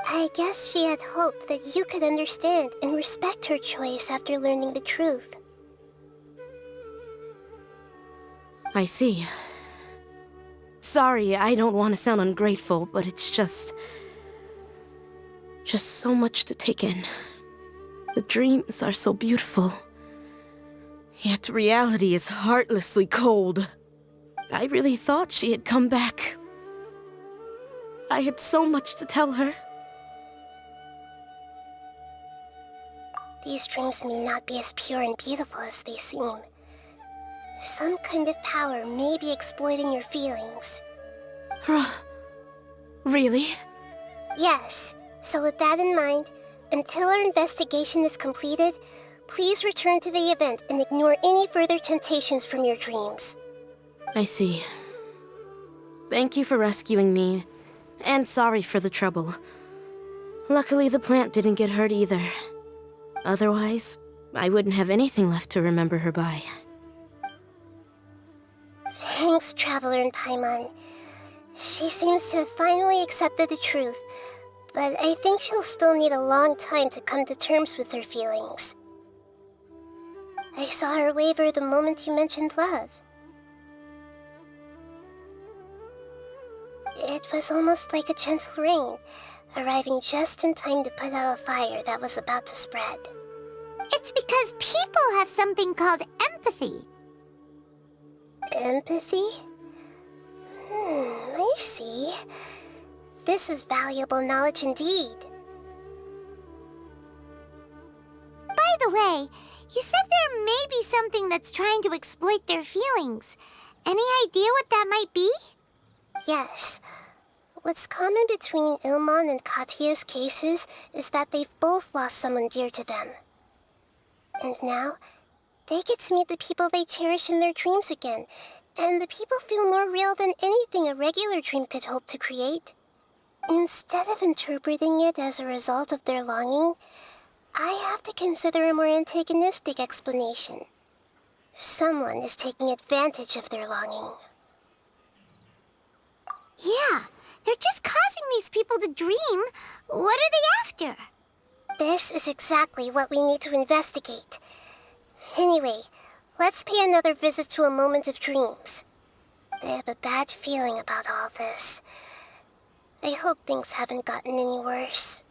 Speaker 8: I guess she had hoped that you could understand and respect her choice after learning the truth.
Speaker 6: I see. Sorry, I don't want to sound ungrateful, but it's just so much to take in. The dreams are so beautiful. Yet reality is heartlessly cold. I really thought she had come back. I had so much to tell her.
Speaker 8: These dreams may not be as pure and beautiful as they seem. Some kind of power may be exploiting your feelings.
Speaker 6: Really?
Speaker 8: Yes. So with that in mind, until our investigation is completed, please return to the event and ignore any further temptations from your dreams.
Speaker 6: I see. Thank you for rescuing me, and sorry for the trouble. Luckily, the plant didn't get hurt either. Otherwise, I wouldn't have anything left to remember her by.
Speaker 8: Thanks, Traveler and Paimon. She seems to have finally accepted the truth, but I think she'll still need a long time to come to terms with her feelings. I saw her waver the moment you mentioned love. It was almost like a gentle rain, arriving just in time to put out a fire that was about to spread.
Speaker 1: It's because people have something called empathy.
Speaker 8: Empathy? I see. This is valuable knowledge indeed.
Speaker 1: By the way, you said there may be something that's trying to exploit their feelings. Any idea what that might be?
Speaker 8: Yes. What's common between Ilmon and Katya's cases is that they've both lost someone dear to them. And now, they get to meet the people they cherish in their dreams again, and the people feel more real than anything a regular dream could hope to create. Instead of interpreting it as a result of their longing, I have to consider a more antagonistic explanation. Someone is taking advantage of their longing.
Speaker 1: Yeah, they're just causing these people to dream. What are they after?
Speaker 8: This is exactly what we need to investigate. Anyway, let's pay another visit to a moment of dreams. I have a bad feeling about all this. I hope things haven't gotten any worse.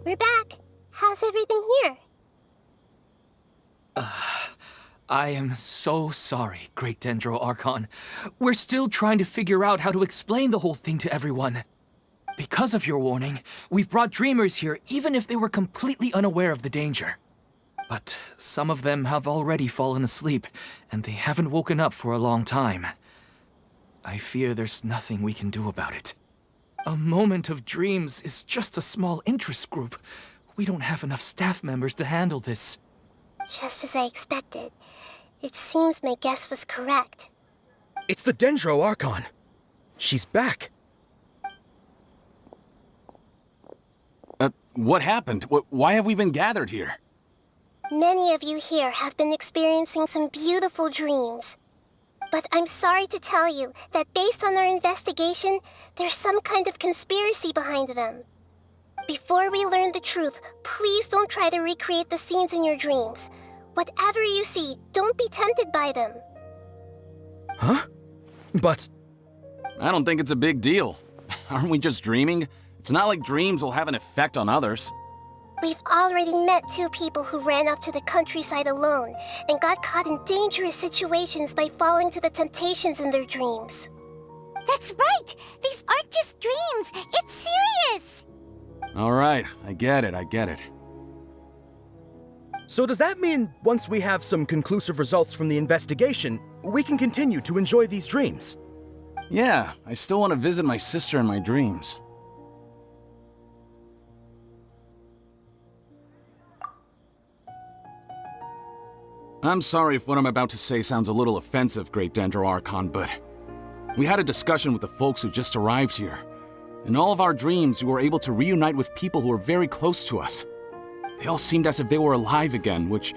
Speaker 8: We're back. How's everything here?
Speaker 2: I am so sorry, Great Dendro Archon. We're still trying to figure out how to explain the whole thing to everyone. Because of your warning, we've brought dreamers here even if they were completely unaware of the danger. But some of them have already fallen asleep, and they haven't woken up for a long time. I fear there's nothing we can do about it. A moment of dreams is just a small interest group. We don't have enough staff members to handle this.
Speaker 8: Just as I expected. It seems my guess was correct.
Speaker 4: It's the Dendro Archon. She's back.
Speaker 9: What happened? Why have we been gathered here?
Speaker 8: Many of you here have been experiencing some beautiful dreams. But I'm sorry to tell you that based on our investigation, there's some kind of conspiracy behind them. Before we learn the truth, please don't try to recreate the scenes in your dreams. Whatever you see, don't be tempted by them.
Speaker 4: Huh? But...
Speaker 9: I don't think it's a big deal. Aren't we just dreaming? It's not like dreams will have an effect on others.
Speaker 8: We've already met 2 people who ran off to the countryside alone and got caught in dangerous situations by falling to the temptations in their dreams.
Speaker 1: That's right! These aren't just dreams! It's serious!
Speaker 9: All right, I get it.
Speaker 4: So does that mean once we have some conclusive results from the investigation, we can continue to enjoy these dreams?
Speaker 9: Yeah, I still want to visit my sister in my dreams. I'm sorry if what I'm about to say sounds a little offensive, Great Dendro Archon, but we had a discussion with the folks who just arrived here. In all of our dreams, we were able to reunite with people who were very close to us. They all seemed as if they were alive again, which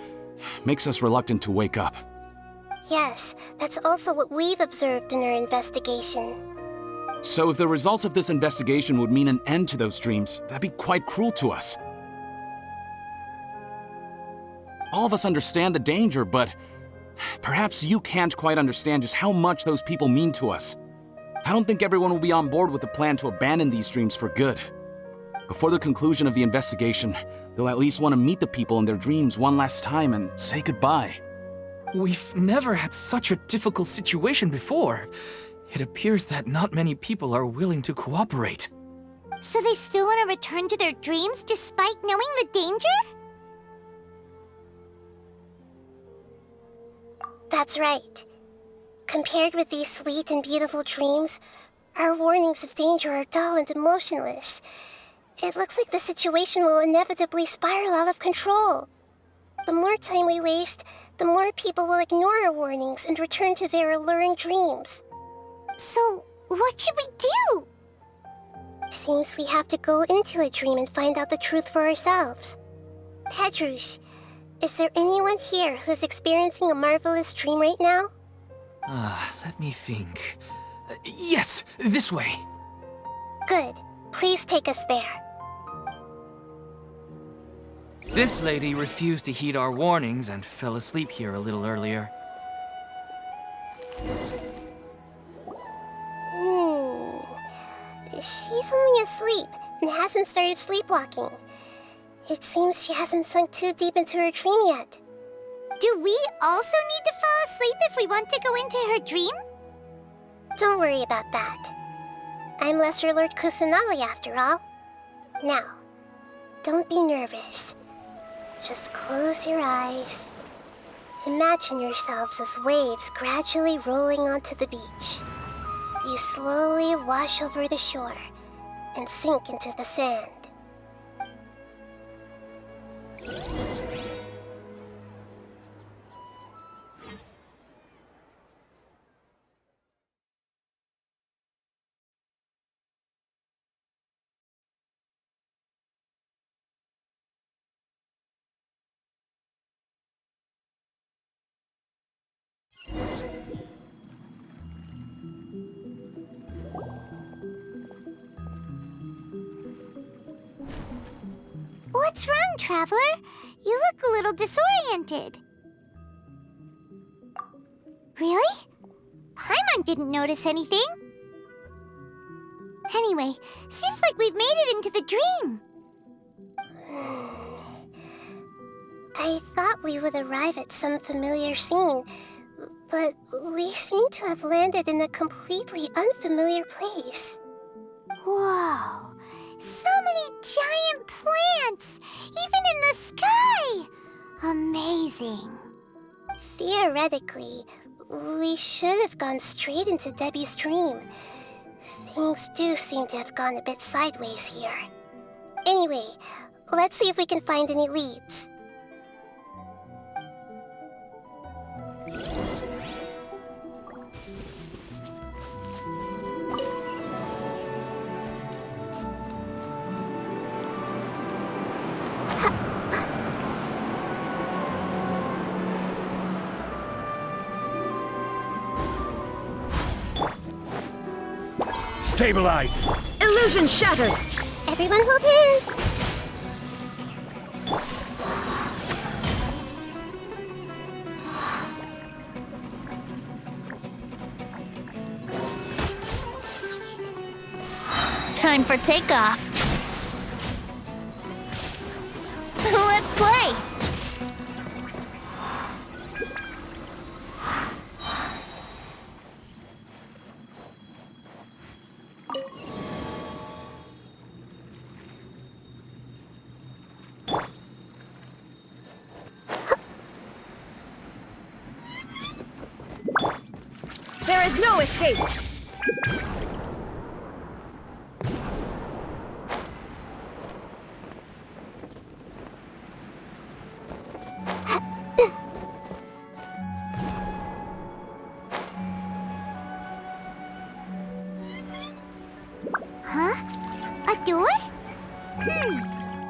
Speaker 9: makes us reluctant to wake up.
Speaker 8: Yes, that's also what we've observed in our investigation.
Speaker 9: So if the results of this investigation would mean an end to those dreams, that'd be quite cruel to us. All of us understand the danger, but perhaps you can't quite understand just how much those people mean to us. I don't think everyone will be on board with the plan to abandon these dreams for good. Before the conclusion of the investigation, they'll at least want to meet the people in their dreams one last time and say goodbye.
Speaker 2: We've never had such a difficult situation before. It appears that not many people are willing to cooperate.
Speaker 1: So they still want to return to their dreams despite knowing the danger?
Speaker 8: That's right. Compared with these sweet and beautiful dreams, Our warnings of danger are dull and emotionless. It looks like the situation will inevitably spiral out of control. The more time we waste, the more people will ignore our warnings and return to their alluring dreams.
Speaker 1: So, what should we do?
Speaker 8: Seems we have to go into a dream and find out the truth for ourselves. Pedrush, is there anyone here who's experiencing a marvelous dream right now?
Speaker 2: Let me think. Yes, this way.
Speaker 8: Good. Please take us there.
Speaker 2: This lady refused to heed our warnings and fell asleep here a little earlier.
Speaker 8: She's only asleep and hasn't started sleepwalking. It seems she hasn't sunk too deep into her dream yet.
Speaker 1: Do we also need to fall asleep if we want to go into her dream?
Speaker 8: Don't worry about that. I'm Lesser Lord Kusanali after all. Now, don't be nervous. Just close your eyes. Imagine yourselves as waves gradually rolling onto the beach. You slowly wash over the shore and sink into the sand.
Speaker 1: What's wrong, Traveler? You look a little disoriented. Really? Paimon didn't notice anything. Anyway, seems like we've made it into the dream.
Speaker 8: I thought we would arrive at some familiar scene, but we seem to have landed in a completely unfamiliar place.
Speaker 1: Whoa! So many giant plants! Even in the sky! Amazing.
Speaker 8: Theoretically, we should have gone straight into Debbie's dream. Things do seem to have gone a bit sideways here. Anyway, let's see if we can find any leads.
Speaker 11: Stabilize!
Speaker 6: Illusion shattered!
Speaker 8: Everyone hold hands!
Speaker 7: Time for takeoff. Let's play!
Speaker 6: There is no escape!
Speaker 1: Huh? A door?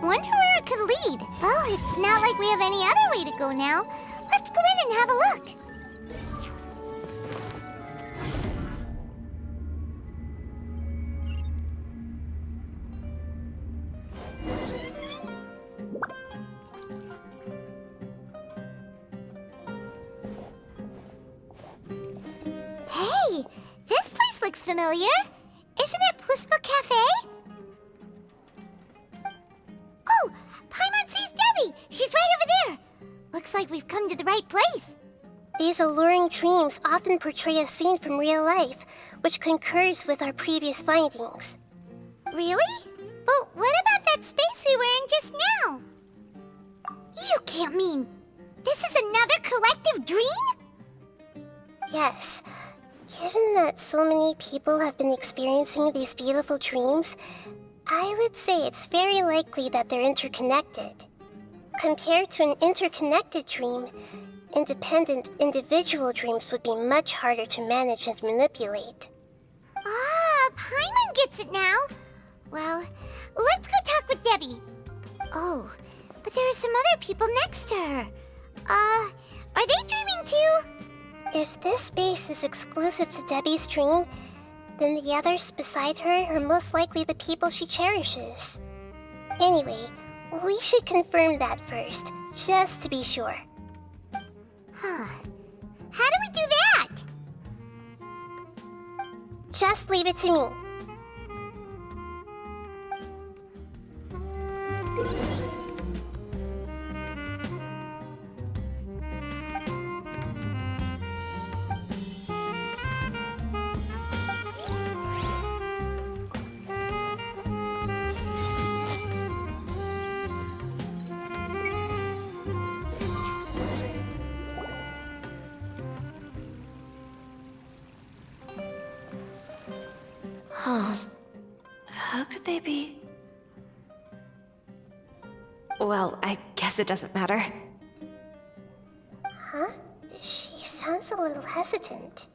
Speaker 1: Wonder where it could lead. Well, it's not like we have any other way to go now. Let's go in and have a look. Hey, this place looks familiar. Isn't it Puspa Cafe? Oh, Paimon sees Debbie. She's right over there. Looks like we've come to the right place.
Speaker 8: These alluring dreams often portray a scene from real life, which concurs with our previous findings.
Speaker 1: Really? But what about that space we were in just now? You can't mean this is another collective dream?
Speaker 8: Yes. Given that that so many people have been experiencing these beautiful dreams, I would say it's very likely that they're interconnected. Compared to an interconnected dream, independent individual dreams would be much harder to manage and manipulate.
Speaker 1: Ah, Paimon gets it now. Well, let's go talk with Debbie. Oh, but there are some other people next to her. Are they dreaming too?
Speaker 8: If this space is exclusive to Debbie's dream, then the others beside her are most likely the people she cherishes. Anyway, we should confirm that first, just to be sure.
Speaker 1: Huh. How do we do that?
Speaker 8: Just leave it to me.
Speaker 7: Huh. How could they be? Well, I guess it doesn't matter.
Speaker 8: Huh? She sounds a little hesitant.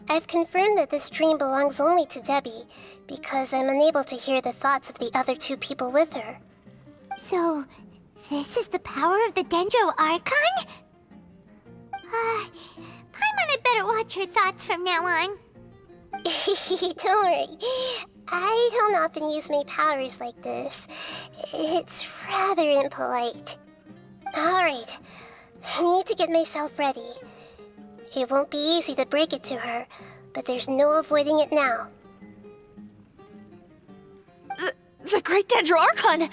Speaker 8: I've confirmed that this dream belongs only to Debbie, because I'm unable to hear the thoughts of the other two people with her.
Speaker 1: So, this is the power of the Dendro Archon? Paimon had better watch her thoughts from now on.
Speaker 8: Don't worry. I don't often use my powers like this. It's rather impolite. Alright, I need to get myself ready. It won't be easy to break it to her, but there's no avoiding it now.
Speaker 7: The Great Dendro Archon!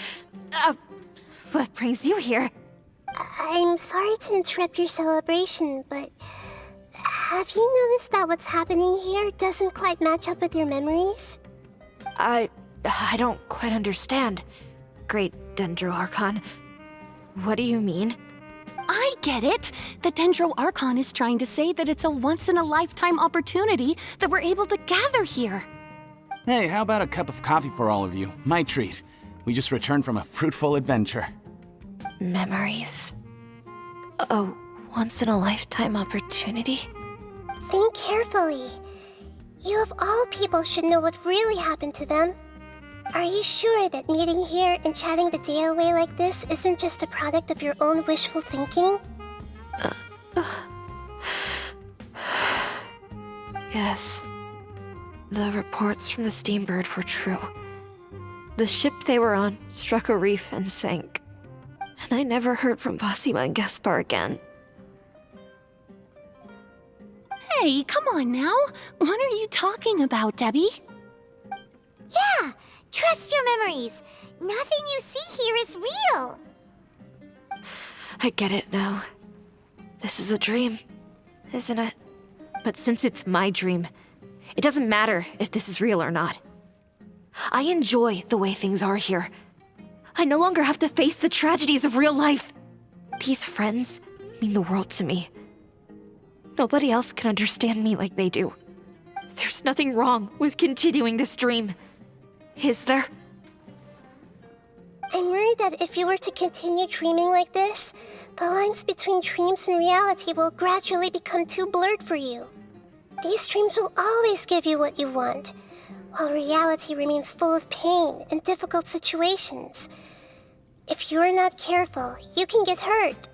Speaker 7: What brings you here?
Speaker 8: I'm sorry to interrupt your celebration, but have you noticed that what's happening here doesn't quite match up with your memories?
Speaker 7: I don't quite understand. Great Dendro Archon. What do you mean?
Speaker 12: I get it! The Dendro Archon is trying to say that it's a once-in-a-lifetime opportunity that we're able to gather here.
Speaker 9: Hey, how about a cup of coffee for all of you? My treat. We just returned from a fruitful adventure.
Speaker 7: Memories. A once-in-a-lifetime opportunity?
Speaker 8: Think carefully. You of all people should know what really happened to them. Are you sure that meeting here and chatting the day away like this isn't just a product of your own wishful thinking?
Speaker 7: Yes. The reports from the Steambird were true. The ship they were on struck a reef and sank. And I never heard from Basima and Gaspar again.
Speaker 12: Hey, come on now! What are you talking about, Debbie?
Speaker 1: Yeah, trust your memories. Nothing you see here is real.
Speaker 7: I get it now. This is a dream, isn't it? But since it's my dream, it doesn't matter if this is real or not. I enjoy the way things are here. I no longer have to face the tragedies of real life. These friends mean the world to me. Nobody else can understand me like they do. There's nothing wrong with continuing this dream. Is there?
Speaker 8: I'm worried that if you were to continue dreaming like this, the lines between dreams and reality will gradually become too blurred for you. These dreams will always give you what you want, while reality remains full of pain and difficult situations. If you're not careful, you can get hurt.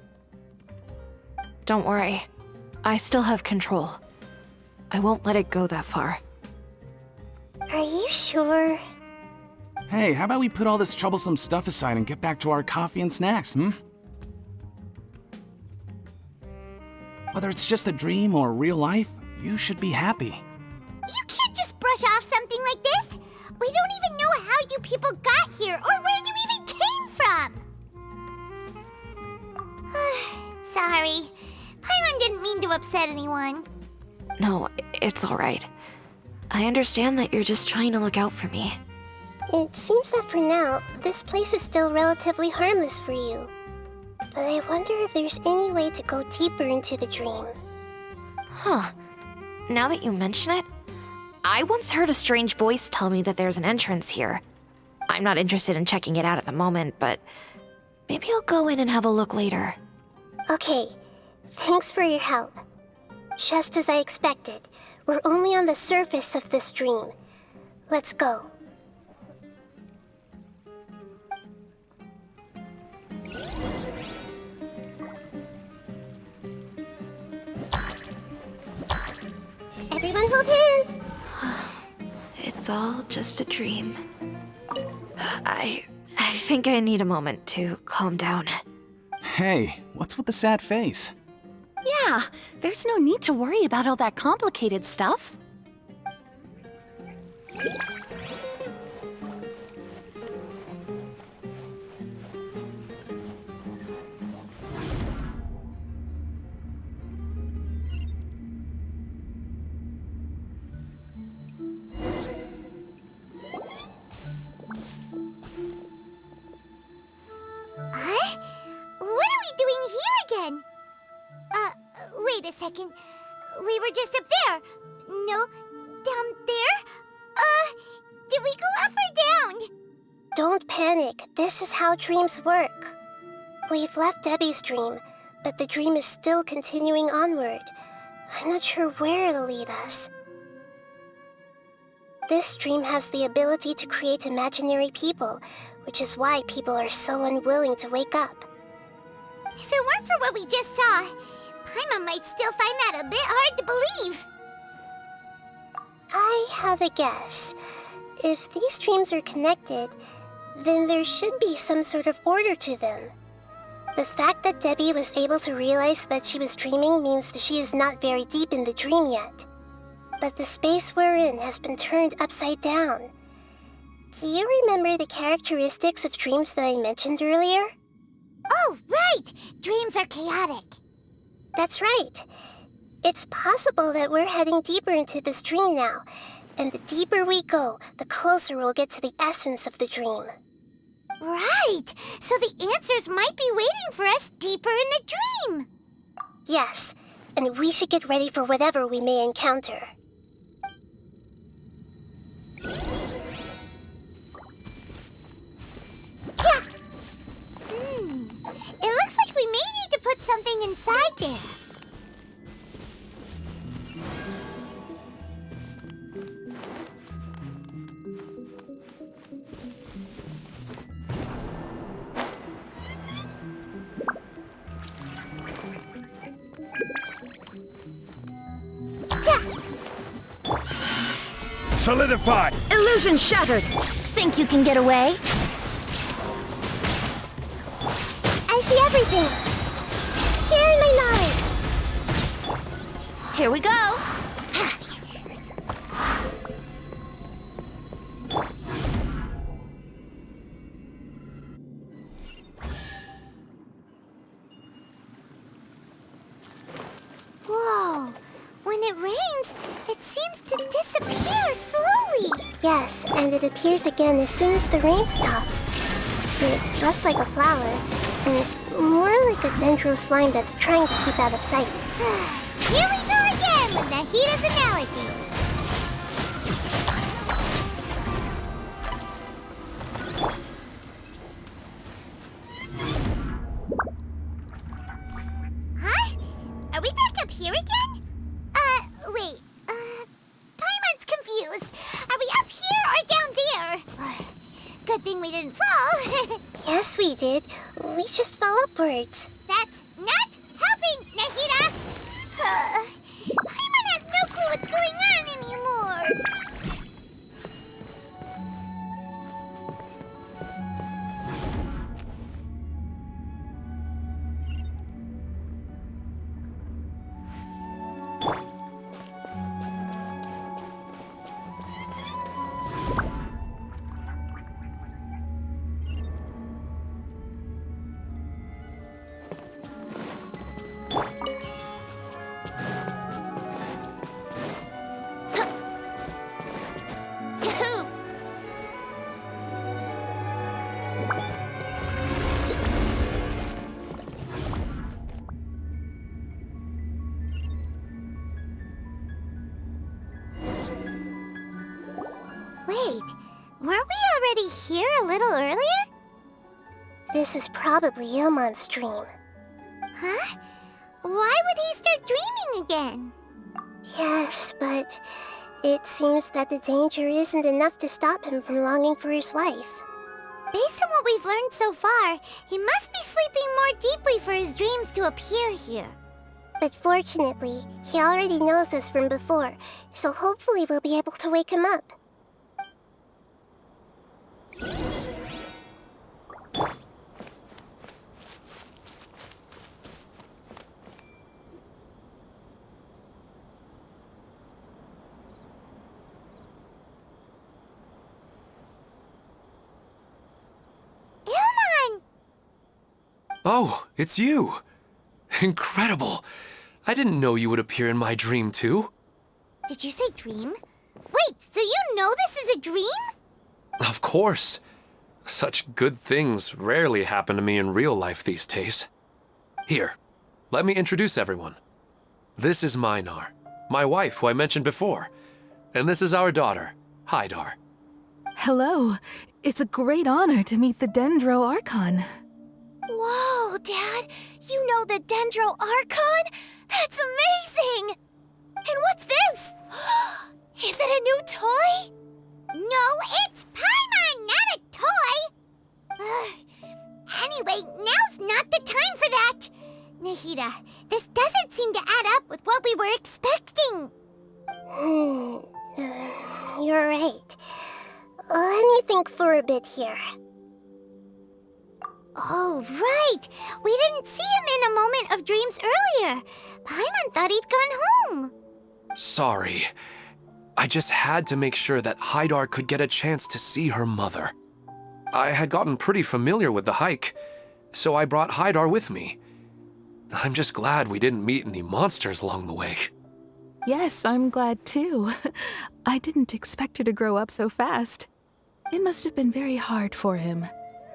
Speaker 7: Don't worry. I still have control. I won't let it go that far.
Speaker 8: Are you sure?
Speaker 9: Hey, how about we put all this troublesome stuff aside and get back to our coffee and snacks, hmm? Whether it's just a dream or real life, you should be happy.
Speaker 1: You can't just brush off something like this. We don't even know how you people got here or where you even came from. Sorry. Paimon didn't mean to upset anyone.
Speaker 7: No, it's alright. I understand that you're just trying to look out for me.
Speaker 8: It seems that for now, this place is still relatively harmless for you. But I wonder if there's any way to go deeper into the dream.
Speaker 7: Huh. now that you mention it, I once heard a strange voice tell me that there's an entrance here. I'm not interested in checking it out at the moment, but maybe I'll go in and have a look later.
Speaker 8: Okay, thanks for your help. Just as I expected, we're only on the surface of this dream. Let's go. Everyone hold hands!
Speaker 7: It's all just a dream. I think I need a moment to calm down.
Speaker 9: Hey, what's with the sad face?
Speaker 12: Yeah, there's no need to worry about all that complicated stuff.
Speaker 1: Huh? What are we doing here again? Wait a second. We were just up there. No, down there? Did we go up or down?
Speaker 8: Don't panic. This is how dreams work. We've left Debbie's dream, but the dream is still continuing onward. I'm not sure where it'll lead us. This dream has the ability to create imaginary people, which is why people are so unwilling to wake up.
Speaker 1: If it weren't for what we just saw, Paimon might still find that a bit hard to believe.
Speaker 8: I have a guess. If these dreams are connected, then there should be some sort of order to them. The fact that Debbie was able to realize that she was dreaming means that she is not very deep in the dream yet. But the space we're in has been turned upside down. Do you remember the characteristics of dreams that I mentioned earlier?
Speaker 1: Oh, right! Dreams are chaotic.
Speaker 8: That's right. It's possible that we're heading deeper into this dream now, and the deeper we go, the closer we'll get to the essence of the dream.
Speaker 1: Right! So the answers might be waiting for us deeper in the dream!
Speaker 8: Yes, and we should get ready for whatever we may encounter.
Speaker 1: Yeah. It looks like we may need to put something inside there.
Speaker 11: Solidify!
Speaker 6: Illusion shattered! Think you can get away?
Speaker 8: I see everything! Sharing my knowledge!
Speaker 6: Here we go!
Speaker 1: Whoa! When it rains, it seems to disappear slowly.
Speaker 8: Yes, and it appears again as soon as the rain stops. It's less like a flower, and more like a dendro slime that's trying to keep out of sight.
Speaker 1: Here we go again with Nahida's analogy. Huh? Are we back up here again? Wait. Paimon's confused. Are we up here or down there? Good thing we didn't fall.
Speaker 8: Yes, we did. We just fell upwards.
Speaker 1: That's not helping, Nahida! Paimon has no clue what's going on anymore! little earlier?
Speaker 8: This is probably Ilmon's dream.
Speaker 1: Huh? Why would he start dreaming again?
Speaker 8: Yes, but it seems that the danger isn't enough to stop him from longing for his wife.
Speaker 1: Based on what we've learned so far, he must be sleeping more deeply for his dreams to appear here.
Speaker 8: But fortunately, he already knows this from before, so hopefully we'll be able to wake him up.
Speaker 3: Oh, it's you! Incredible! I didn't know you would appear in my dream, too.
Speaker 1: Did you say dream? Wait, so you know this is a dream?
Speaker 3: Of course. Such good things rarely happen to me in real life these days. Here, let me introduce everyone. This is Minar, my wife who I mentioned before. And this is our daughter, Hydar.
Speaker 12: Hello. It's a great honor to meet the Dendro Archon.
Speaker 7: Whoa, Dad! You know the Dendro Archon? That's amazing! And what's this? Is it a new toy?
Speaker 1: No, it's Paimon, not a toy! Anyway, now's not the time for that! Nahida, this doesn't seem to add up with what we were expecting.
Speaker 8: You're right. Let me think for a bit here.
Speaker 1: Oh, right! We didn't see him in a moment of dreams earlier. Paimon thought he'd gone home.
Speaker 3: Sorry. I just had to make sure that Hydar could get a chance to see her mother. I had gotten pretty familiar with the hike, so I brought Hydar with me. I'm just glad we didn't meet any monsters along the way.
Speaker 12: Yes, I'm glad too. I didn't expect her to grow up so fast. It must have been very hard for him.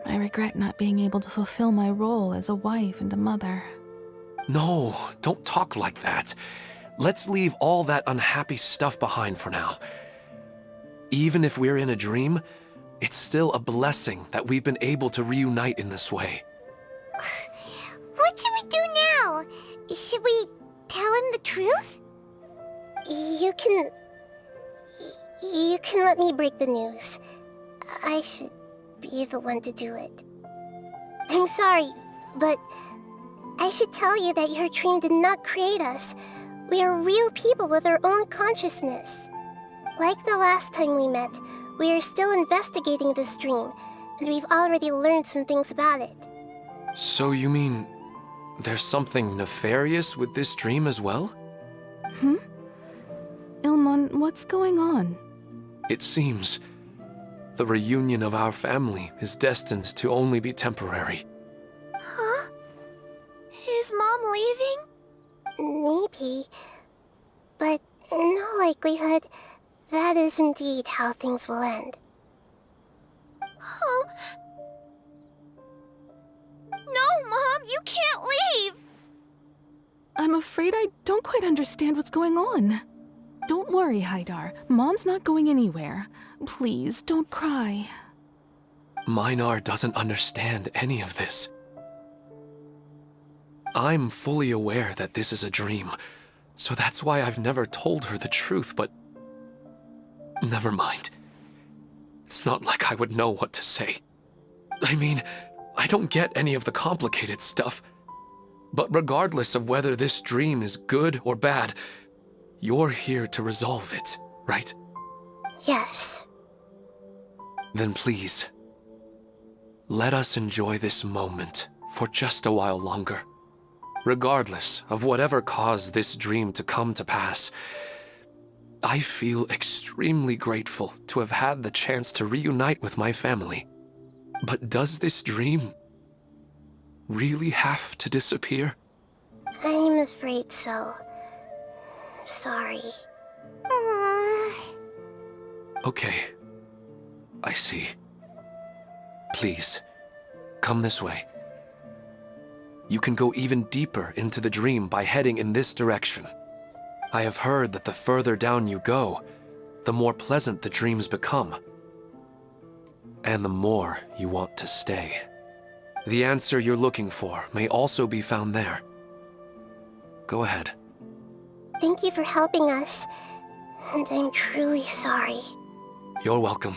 Speaker 12: I regret not being able to fulfill my role as a wife and a mother.
Speaker 3: No, don't talk like that. Let's leave all that unhappy stuff behind for now. Even if we're in a dream, it's still a blessing that we've been able to reunite in this way.
Speaker 1: What should we do now? Should we tell him the truth?
Speaker 8: You can let me break the news. I should be the one to do it. I'm sorry, but I should tell you that your dream did not create us. We are real people with our own consciousness. Like the last time we met, we are still investigating this dream, and we've already learned some things about it.
Speaker 3: So you mean there's something nefarious with this dream as well?
Speaker 12: Ilmon, what's going on?
Speaker 3: It seems the reunion of our family is destined to only be temporary.
Speaker 7: Huh? Is Mom leaving?
Speaker 8: Maybe. But in all likelihood, that is indeed how things will end.
Speaker 7: Oh. No, Mom, you can't leave!
Speaker 12: I'm afraid I don't quite understand what's going on. Don't worry, Hydar. Mom's not going anywhere. Please, don't cry.
Speaker 3: Minar doesn't understand any of this. I'm fully aware that this is a dream, so that's why I've never told her the truth, but never mind. It's not like I would know what to say. I mean, I don't get any of the complicated stuff, but regardless of whether this dream is good or bad, you're here to resolve it, right?
Speaker 8: Yes.
Speaker 3: Then please, let us enjoy this moment for just a while longer. Regardless of whatever caused this dream to come to pass, I feel extremely grateful to have had the chance to reunite with my family. But does this dream really have to disappear?
Speaker 8: I'm afraid so. Sorry.
Speaker 3: Okay. I see. Please, come this way. You can go even deeper into the dream by heading in this direction. I have heard that the further down you go, the more pleasant the dreams become. and the more you want to stay. The answer you're looking for may also be found there. Go ahead.
Speaker 8: Thank you for helping us, and I'm truly sorry.
Speaker 3: You're welcome.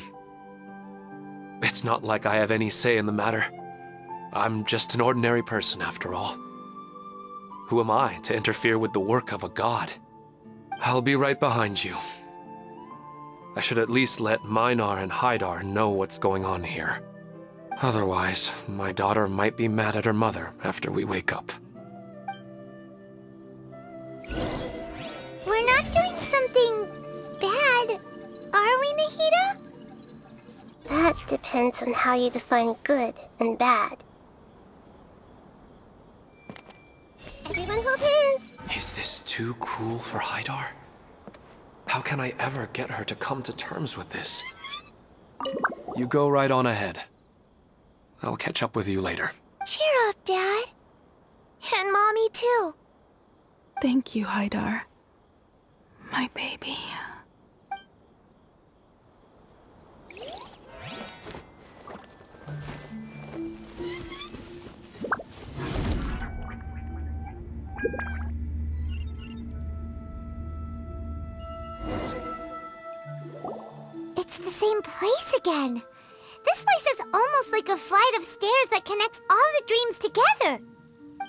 Speaker 3: It's not like I have any say in the matter. I'm just an ordinary person, after all. Who am I to interfere with the work of a god? I'll be right behind you. I should at least let Minar and Haidar know what's going on here. Otherwise, my daughter might be mad at her mother after we wake up.
Speaker 1: We're not doing something bad, are we, Nahida?
Speaker 8: That depends on how you define good and bad. Everyone hold hands!
Speaker 3: Is this too cruel for Haidar? How can I ever get her to come to terms with this? You go right on ahead. I'll catch up with you later.
Speaker 1: Cheer up, Dad. And Mommy, too.
Speaker 12: Thank you, Haidar. My baby.
Speaker 1: It's the same place again. This place is almost like a flight of stairs that connects all the dreams together.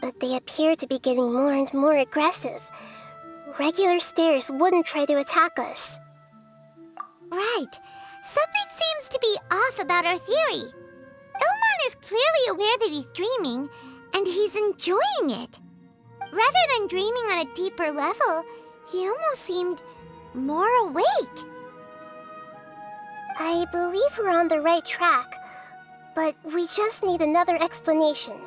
Speaker 8: But they appear to be getting more and more aggressive. Regular stairs wouldn't try to attack us.
Speaker 1: Right. Something seems to be off about our theory. Ilmon is clearly aware that he's dreaming, and he's enjoying it. Rather than dreaming on a deeper level, he almost seemed more awake.
Speaker 8: I believe we're on the right track, but we just need another explanation.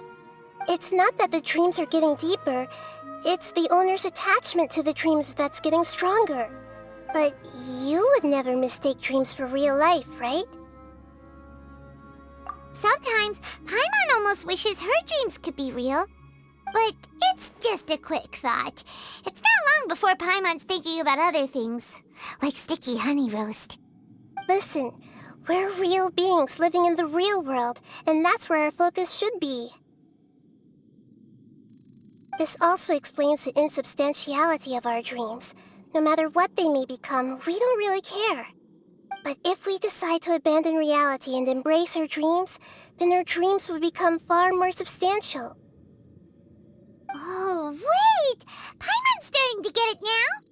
Speaker 8: It's not that the dreams are getting deeper, it's the owner's attachment to the dreams that's getting stronger. But you would never mistake dreams for real life, right?
Speaker 1: Sometimes, Paimon almost wishes her dreams could be real. But it's just a quick thought. It's not long before Paimon's thinking about other things, like sticky honey roast.
Speaker 8: Listen, we're real beings living in the real world, and that's where our focus should be. This also explains the insubstantiality of our dreams. No matter what they may become, we don't really care. But if we decide to abandon reality and embrace our dreams, then our dreams will become far more substantial.
Speaker 1: Oh, wait! Paimon's starting to get it now!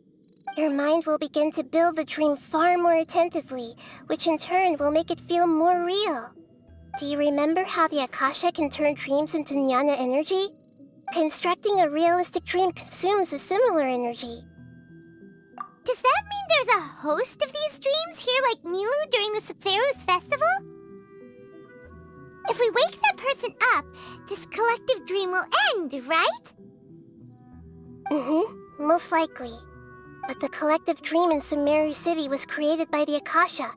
Speaker 8: Your mind will begin to build the dream far more attentively, which in turn will make it feel more real. Do you remember how the Akasha can turn dreams into jnana energy? Constructing a realistic dream consumes a similar energy.
Speaker 1: Does that mean there's a host of these dreams here like Milu during the Subzero's festival? If we wake that person up, this collective dream will end, right?
Speaker 8: Most likely. But the collective dream in Sumeru City was created by the Akasha,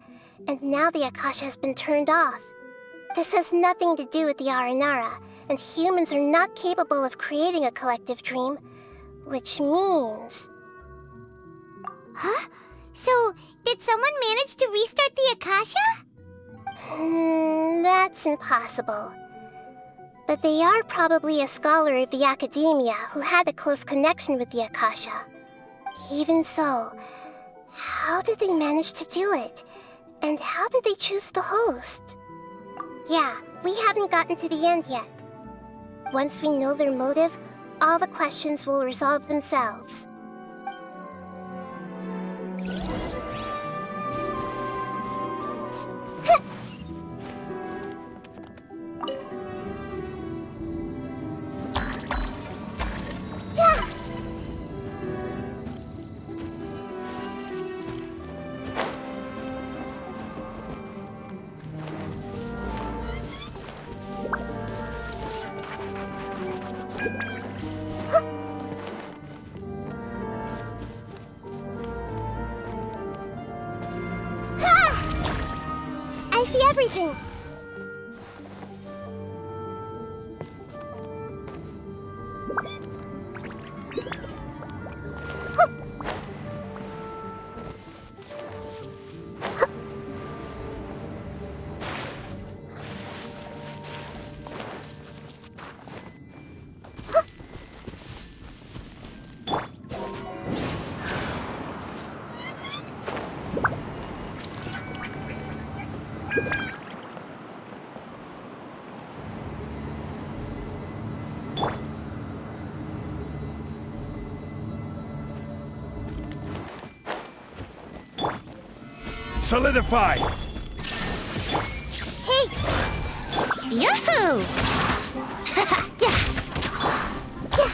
Speaker 8: and now the Akasha has been turned off. This has nothing to do with the Aranara, and humans are not capable of creating a collective dream, which means...
Speaker 1: Huh? So, did someone manage to restart the Akasha?
Speaker 8: That's impossible. But they are probably a scholar of the Academia who had a close connection with the Akasha. Even so, how did they manage to do it? And how did they choose the host? Yeah, we haven't gotten to the end yet. Once we know their motive, all the questions will resolve themselves. I see everything!
Speaker 11: Solidify!
Speaker 1: Hey! Yahoo! Yeah. Yeah.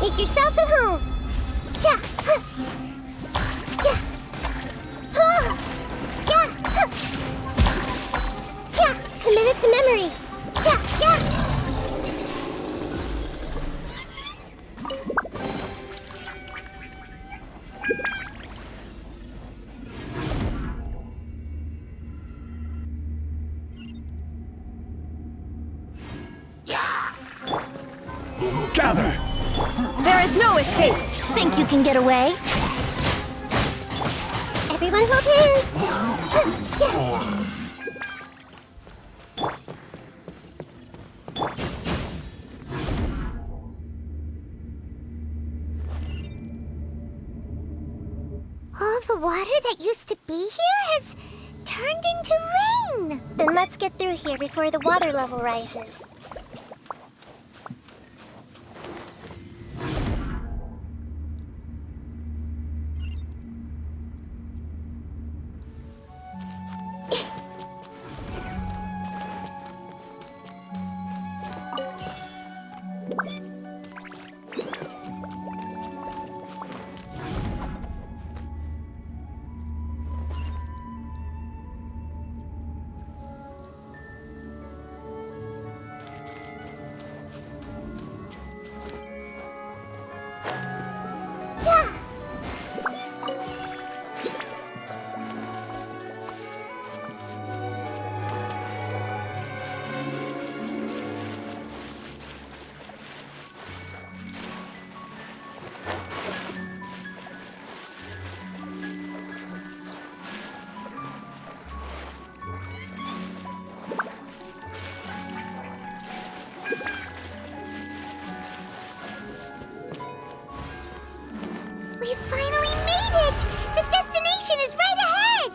Speaker 1: Make yourselves at home! Yeah. Yeah. Yeah. Yeah. Committed to memory! Yeah. Yeah.
Speaker 11: Gather!
Speaker 1: There is no escape! Think you can get away? Everyone hold hands! All the water that used to be here has turned into rain! Then let's get through here before the water level rises. We finally made it! The destination is right ahead!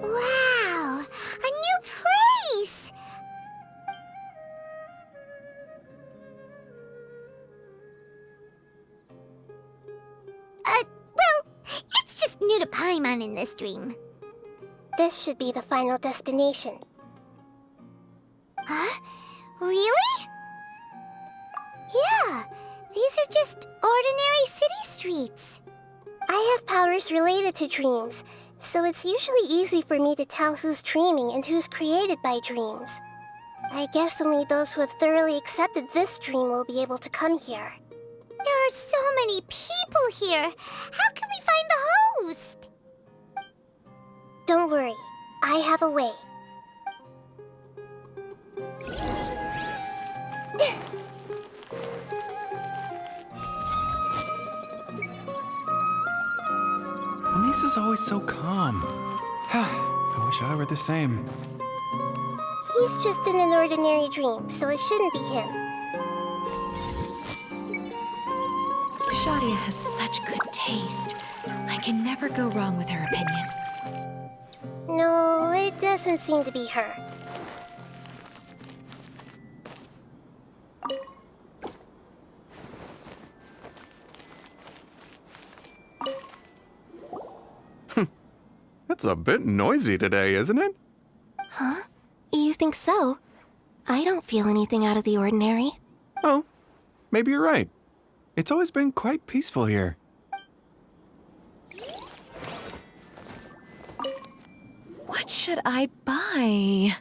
Speaker 1: Wow! A new place! Well, it's just new to Paimon in this dream. This should be the final destination. Huh? Really? Yeah, these are just ordinary city streets. I have powers related to dreams, so it's usually easy for me to tell who's dreaming and who's created by dreams. I guess only those who have thoroughly accepted this dream will be able to come here. There are so many people here. How can we find the host? Don't worry, I have a way.
Speaker 13: Lisa's always so calm. I wish I were the same.
Speaker 8: He's just in an ordinary dream, so it shouldn't be him.
Speaker 7: Shadia has such good taste. I can never go wrong with her opinion.
Speaker 8: No, it doesn't seem to be her.
Speaker 13: It's a bit noisy today, isn't it?
Speaker 8: Huh? You think so? I don't feel anything out of the ordinary.
Speaker 13: Oh, maybe you're right. It's always been quite peaceful here.
Speaker 7: What should I buy?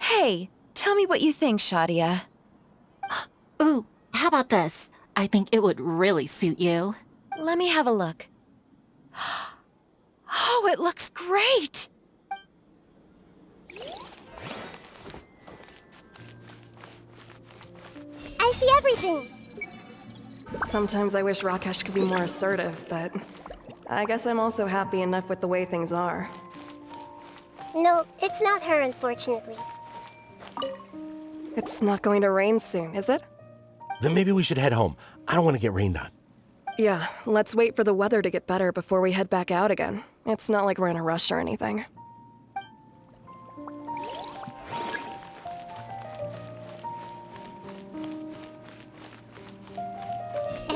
Speaker 7: Hey, tell me what you think, Shadia.
Speaker 14: Ooh, how about this? I think it would really suit you.
Speaker 7: Let me have a look. Oh, it looks great!
Speaker 8: I see everything!
Speaker 15: Sometimes I wish Rakesh could be more assertive, but I guess I'm also happy enough with the way things are.
Speaker 8: No, it's not her, unfortunately.
Speaker 15: It's not going to rain soon, is it?
Speaker 16: Then maybe we should head home. I don't want to get rained on.
Speaker 15: Yeah, let's wait for the weather to get better before we head back out again. It's not like we're in a rush or anything.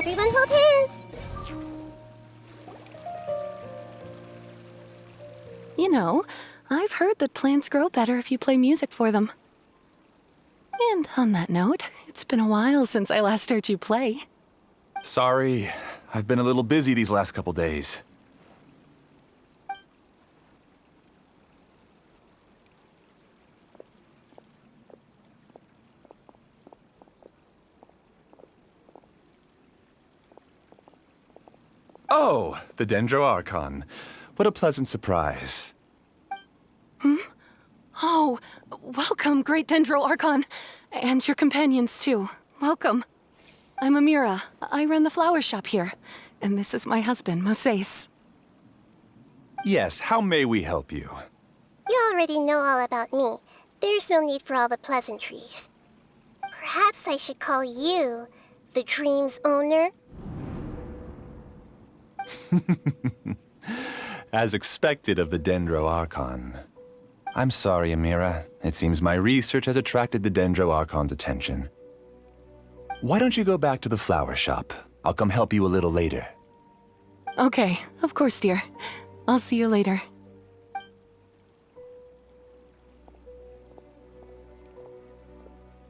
Speaker 8: Everyone hold hands!
Speaker 12: You know, I've heard that plants grow better if you play music for them. And on that note, it's been a while since I last heard you play.
Speaker 5: Sorry, I've been a little busy these last couple days. Oh, the Dendroarchon. What a pleasant surprise.
Speaker 12: Oh, welcome, great Dendroarchon. And your companions, too. Welcome. I'm Amira. I run the flower shop here. And this is my husband, Moses.
Speaker 5: Yes, how may we help you?
Speaker 8: You already know all about me. There's no need for all the pleasantries. Perhaps I should call you the dream's owner?
Speaker 5: As expected of the Dendroarchon. I'm sorry, Amira. It seems my research has attracted the Dendroarchon's attention. Why don't you go back to the flower shop? I'll come help you a little later.
Speaker 12: Okay, of course, dear. I'll see you later.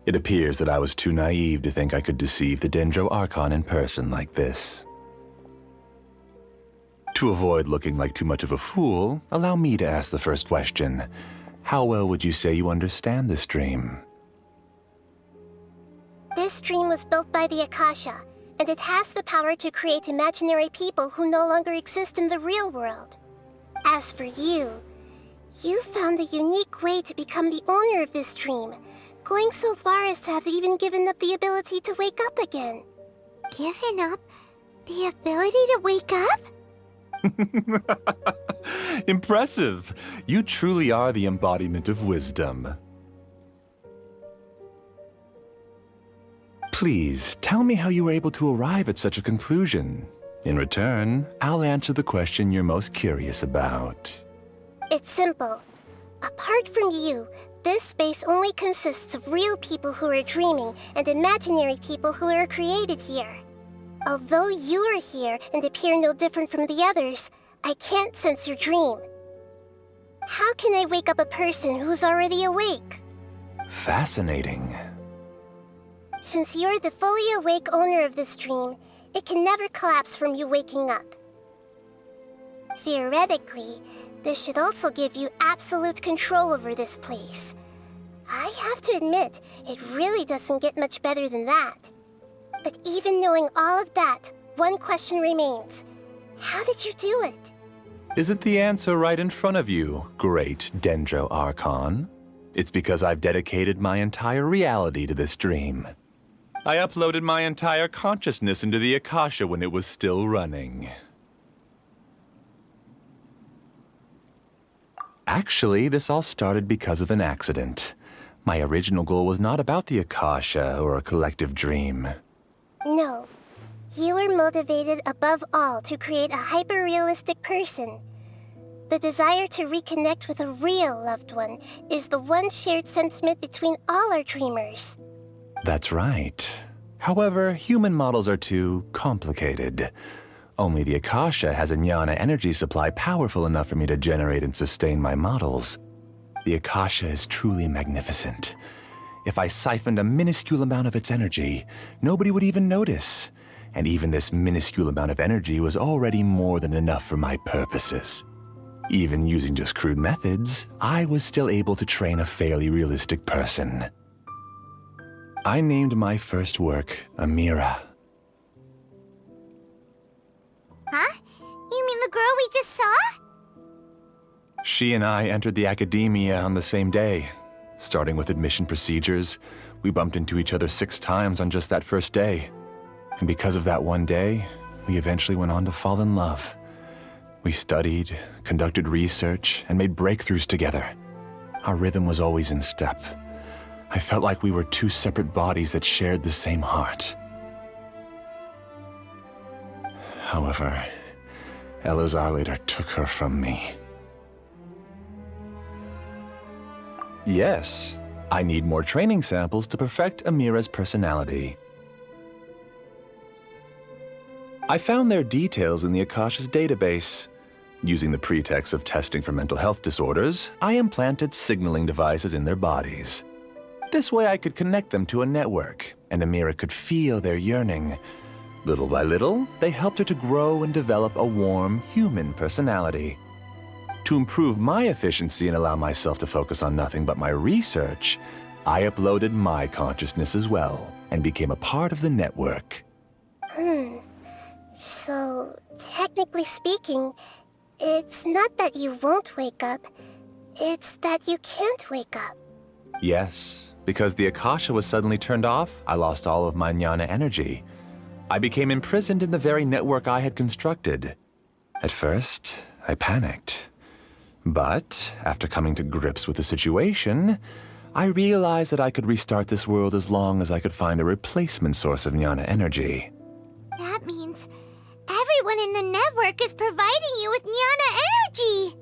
Speaker 5: It appears that I was too naive to think I could deceive the Dendroarchon in person like this. To avoid looking like too much of a fool, allow me to ask the first question. How well would you say you understand this dream?
Speaker 8: This dream was built by the Akasha, and it has the power to create imaginary people who no longer exist in the real world. As for you, you found a unique way to become the owner of this dream, going so far as to have even given up the ability to wake up again.
Speaker 1: Given up the ability to wake up?
Speaker 5: Impressive! You truly are the embodiment of wisdom. Please, tell me how you were able to arrive at such a conclusion. In return, I'll answer the question you're most curious about.
Speaker 8: It's simple. Apart from you, this space only consists of real people who are dreaming and imaginary people who are created here. Although you are here and appear no different from the others, I can't sense your dream. How can I wake up a person who's already awake?
Speaker 5: Fascinating.
Speaker 8: Since you're the fully awake owner of this dream, it can never collapse from you waking up. Theoretically, this should also give you absolute control over this place. I have to admit, it really doesn't get much better than that. But even knowing all of that, one question remains. How did you do it?
Speaker 5: Isn't the answer right in front of you, great Dendroarchon? It's because I've dedicated my entire reality to this dream. I uploaded my entire consciousness into the Akasha when it was still running. Actually, this all started because of an accident. My original goal was not about the Akasha or a collective dream.
Speaker 8: No. You were motivated above all to create a hyper-realistic person. The desire to reconnect with a real loved one is the one shared sentiment between all our dreamers.
Speaker 5: That's right. However, human models are too complicated. Only the Akasha has a jnana energy supply powerful enough for me to generate and sustain my models. The Akasha is truly magnificent. If I siphoned a minuscule amount of its energy, nobody would even notice. And even this minuscule amount of energy was already more than enough for my purposes. Even using just crude methods, I was still able to train a fairly realistic person. I named my first work Amira.
Speaker 1: Huh? You mean the girl we just saw?
Speaker 5: She and I entered the academia on the same day. Starting with admission procedures, we bumped into each other 6 times on just that first day. And because of that one day, we eventually went on to fall in love. We studied, conducted research, and made breakthroughs together. Our rhythm was always in step. I felt like we were 2 separate bodies that shared the same heart. However, Elazar later took her from me. Yes, I need more training samples to perfect Amira's personality.
Speaker 17: I found their details in the Akasha's database. Using the pretext of testing for mental health disorders, I implanted signaling devices in their bodies. This way I could connect them to a network, and Amira could feel their yearning. Little by little, they helped her to grow and develop a warm, human personality. To improve my efficiency and allow myself to focus on nothing but my research, I uploaded my consciousness as well, and became a part of the network.
Speaker 8: So, technically speaking, it's not that you won't wake up, it's that you can't wake up.
Speaker 17: Yes, because the Akasha was suddenly turned off, I lost all of my jnana energy. I became imprisoned in the very network I had constructed. At first, I panicked. But, after coming to grips with the situation, I realized that I could restart this world as long as I could find a replacement source of jnana energy.
Speaker 1: That means everyone in the network is providing you with jnana energy!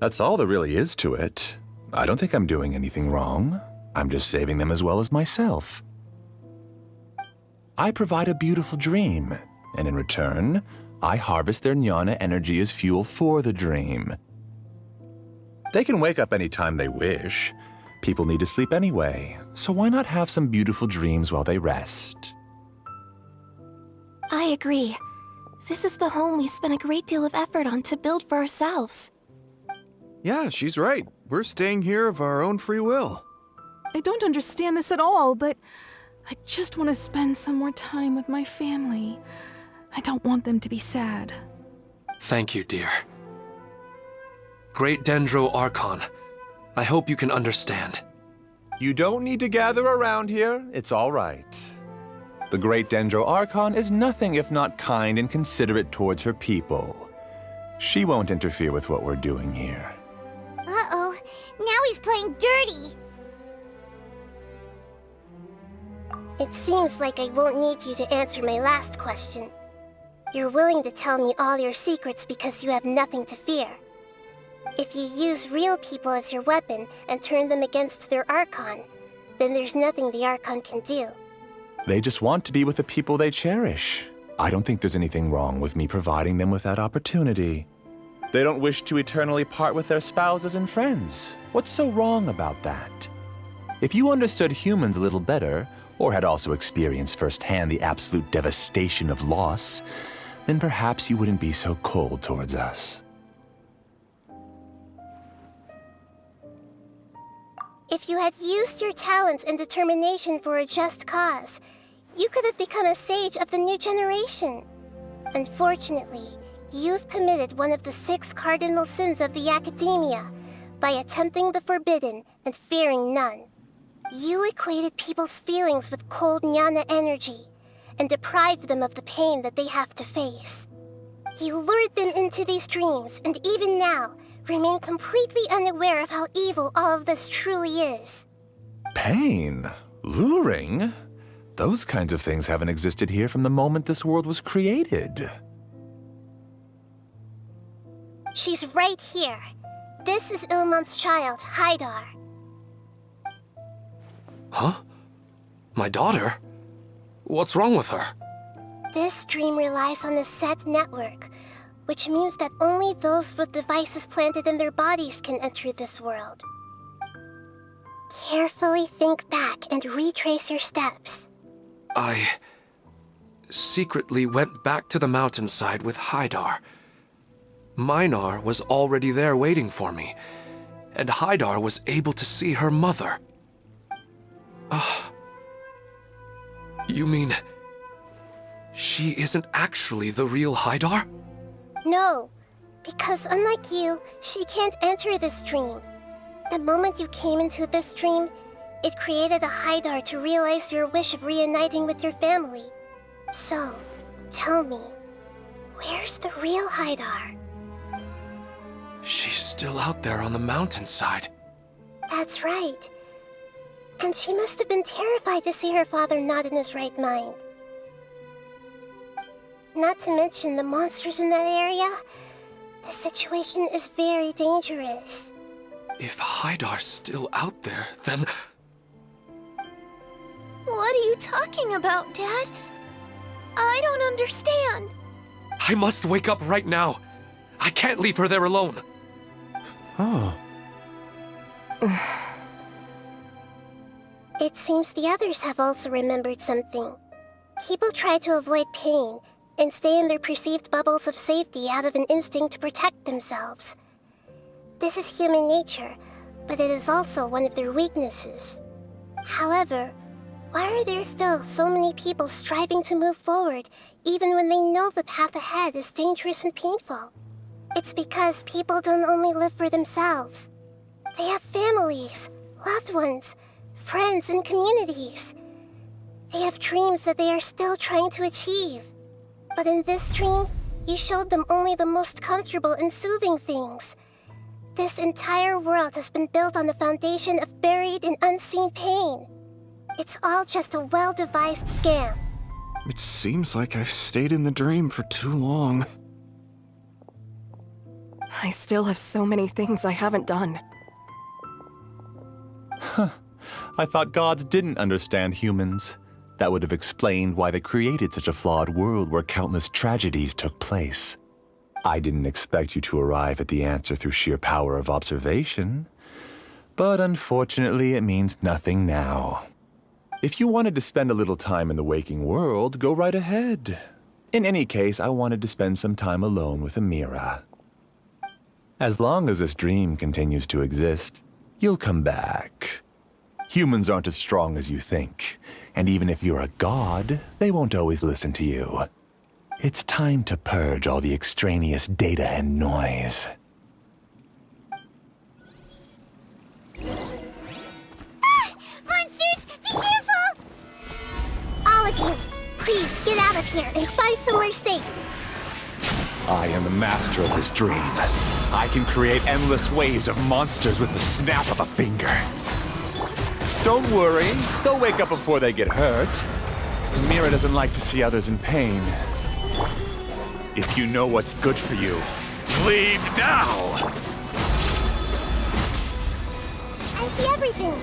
Speaker 17: That's all there really is to it. I don't think I'm doing anything wrong. I'm just saving them as well as myself. I provide a beautiful dream, and in return, I harvest their jnana energy as fuel for the dream. They can wake up any time they wish. People need to sleep anyway, so why not have some beautiful dreams while they rest?
Speaker 18: I agree. This is the home we spent a great deal of effort on to build for ourselves.
Speaker 13: Yeah, she's right. We're staying here of our own free will.
Speaker 12: I don't understand this at all, but I just want to spend some more time with my family. I don't want them to be sad.
Speaker 3: Thank you, dear. Great Dendro Archon, I hope you can understand.
Speaker 17: You don't need to gather around here. It's all right. The Great Dendro Archon is nothing if not kind and considerate towards her people. She won't interfere with what we're doing here.
Speaker 1: Uh-oh, now he's playing dirty.
Speaker 8: It seems like I won't need you to answer my last question. You're willing to tell me all your secrets because you have nothing to fear. If you use real people as your weapon and turn them against their Archon, then there's nothing the Archon can do.
Speaker 17: They just want to be with the people they cherish. I don't think there's anything wrong with me providing them with that opportunity. They don't wish to eternally part with their spouses and friends. What's so wrong about that? If you understood humans a little better, or had also experienced firsthand the absolute devastation of loss, then perhaps you wouldn't be so cold towards us.
Speaker 8: If you had used your talents and determination for a just cause, you could have become a sage of the new generation. Unfortunately, you've committed one of the 6 cardinal sins of the Academia by attempting the forbidden and fearing none. You equated people's feelings with cold jnana energy and deprived them of the pain that they have to face. You lured them into these dreams, and even now, remain completely unaware of how evil all of this truly is.
Speaker 17: Pain? Luring? Those kinds of things haven't existed here from the moment this world was created.
Speaker 8: She's right here. This is Ilmon's child, Haidar.
Speaker 3: Huh? My daughter? What's wrong with her?
Speaker 8: This dream relies on a set network, which means that only those with devices planted in their bodies can enter this world. Carefully think back and retrace your steps.
Speaker 3: I secretly went back to the mountainside with Haidar. Minar was already there waiting for me, and Haidar was able to see her mother. You mean she isn't actually the real Haidar?
Speaker 8: No, because unlike you, she can't enter this dream. The moment you came into this dream, it created a Haidar to realize your wish of reuniting with your family. So, tell me, where's the real Haidar?
Speaker 3: She's still out there on the mountainside.
Speaker 8: That's right. And she must have been terrified to see her father not in his right mind. Not to mention the monsters in that area. The situation is very dangerous.
Speaker 3: If Haidar's still out there, then...
Speaker 18: What are you talking about, Dad? I don't understand.
Speaker 3: I must wake up right now. I can't leave her there alone.
Speaker 13: Oh.
Speaker 8: It seems the others have also remembered something. People try to avoid pain and stay in their perceived bubbles of safety out of an instinct to protect themselves. This is human nature, but it is also one of their weaknesses. However, why are there still so many people striving to move forward, even when they know the path ahead is dangerous and painful? It's because people don't only live for themselves. They have families, loved ones, friends, and communities. They have dreams that they are still trying to achieve. But in this dream, you showed them only the most comfortable and soothing things. This entire world has been built on the foundation of buried and unseen pain. It's all just a well-devised scam.
Speaker 13: It seems like I've stayed in the dream for too long.
Speaker 15: I still have so many things I haven't done.
Speaker 17: I thought gods didn't understand humans. That would have explained why they created such a flawed world where countless tragedies took place. I didn't expect you to arrive at the answer through sheer power of observation. But unfortunately, it means nothing now. If you wanted to spend a little time in the waking world, go right ahead. In any case, I wanted to spend some time alone with Amira. As long as this dream continues to exist, you'll come back. Humans aren't as strong as you think, and even if you're a god, they won't always listen to you. It's time to purge all the extraneous data and noise.
Speaker 1: Monsters, be careful!
Speaker 8: All of you, please get out of here and find somewhere safe.
Speaker 17: I am the master of this dream. I can create endless waves of monsters with the snap of a finger. Don't worry, they'll wake up before they get hurt. Amira doesn't like to see others in pain. If you know what's good for you, leave now!
Speaker 8: I see everything.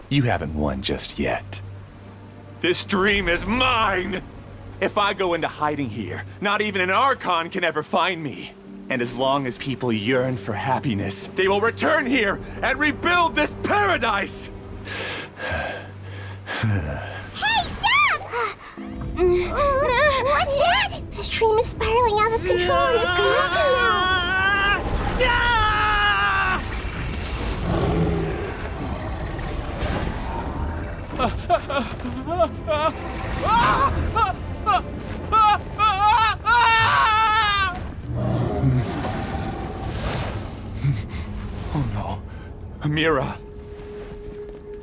Speaker 17: You haven't won just yet. This dream is mine! If I go into hiding here, not even an Archon can ever find me. And as long as people yearn for happiness, they will return here and rebuild this paradise!
Speaker 8: Hey, stop! What's that? The dream is spiraling out of control and is collapsing now.
Speaker 17: Oh no. Amira!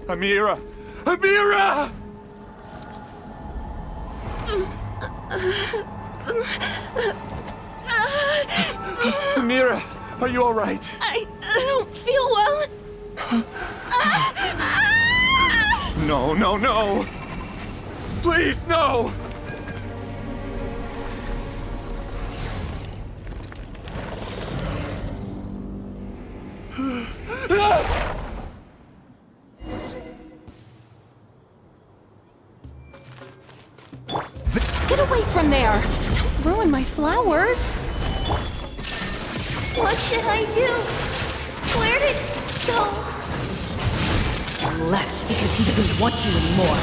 Speaker 17: Amira! Amira! Amira, are you all right?
Speaker 6: I don't feel well.
Speaker 17: No, no, no! Please, no!
Speaker 6: Get away from there! Don't ruin my flowers!
Speaker 18: What should I do? Where did it go?
Speaker 19: He left because he doesn't want you anymore.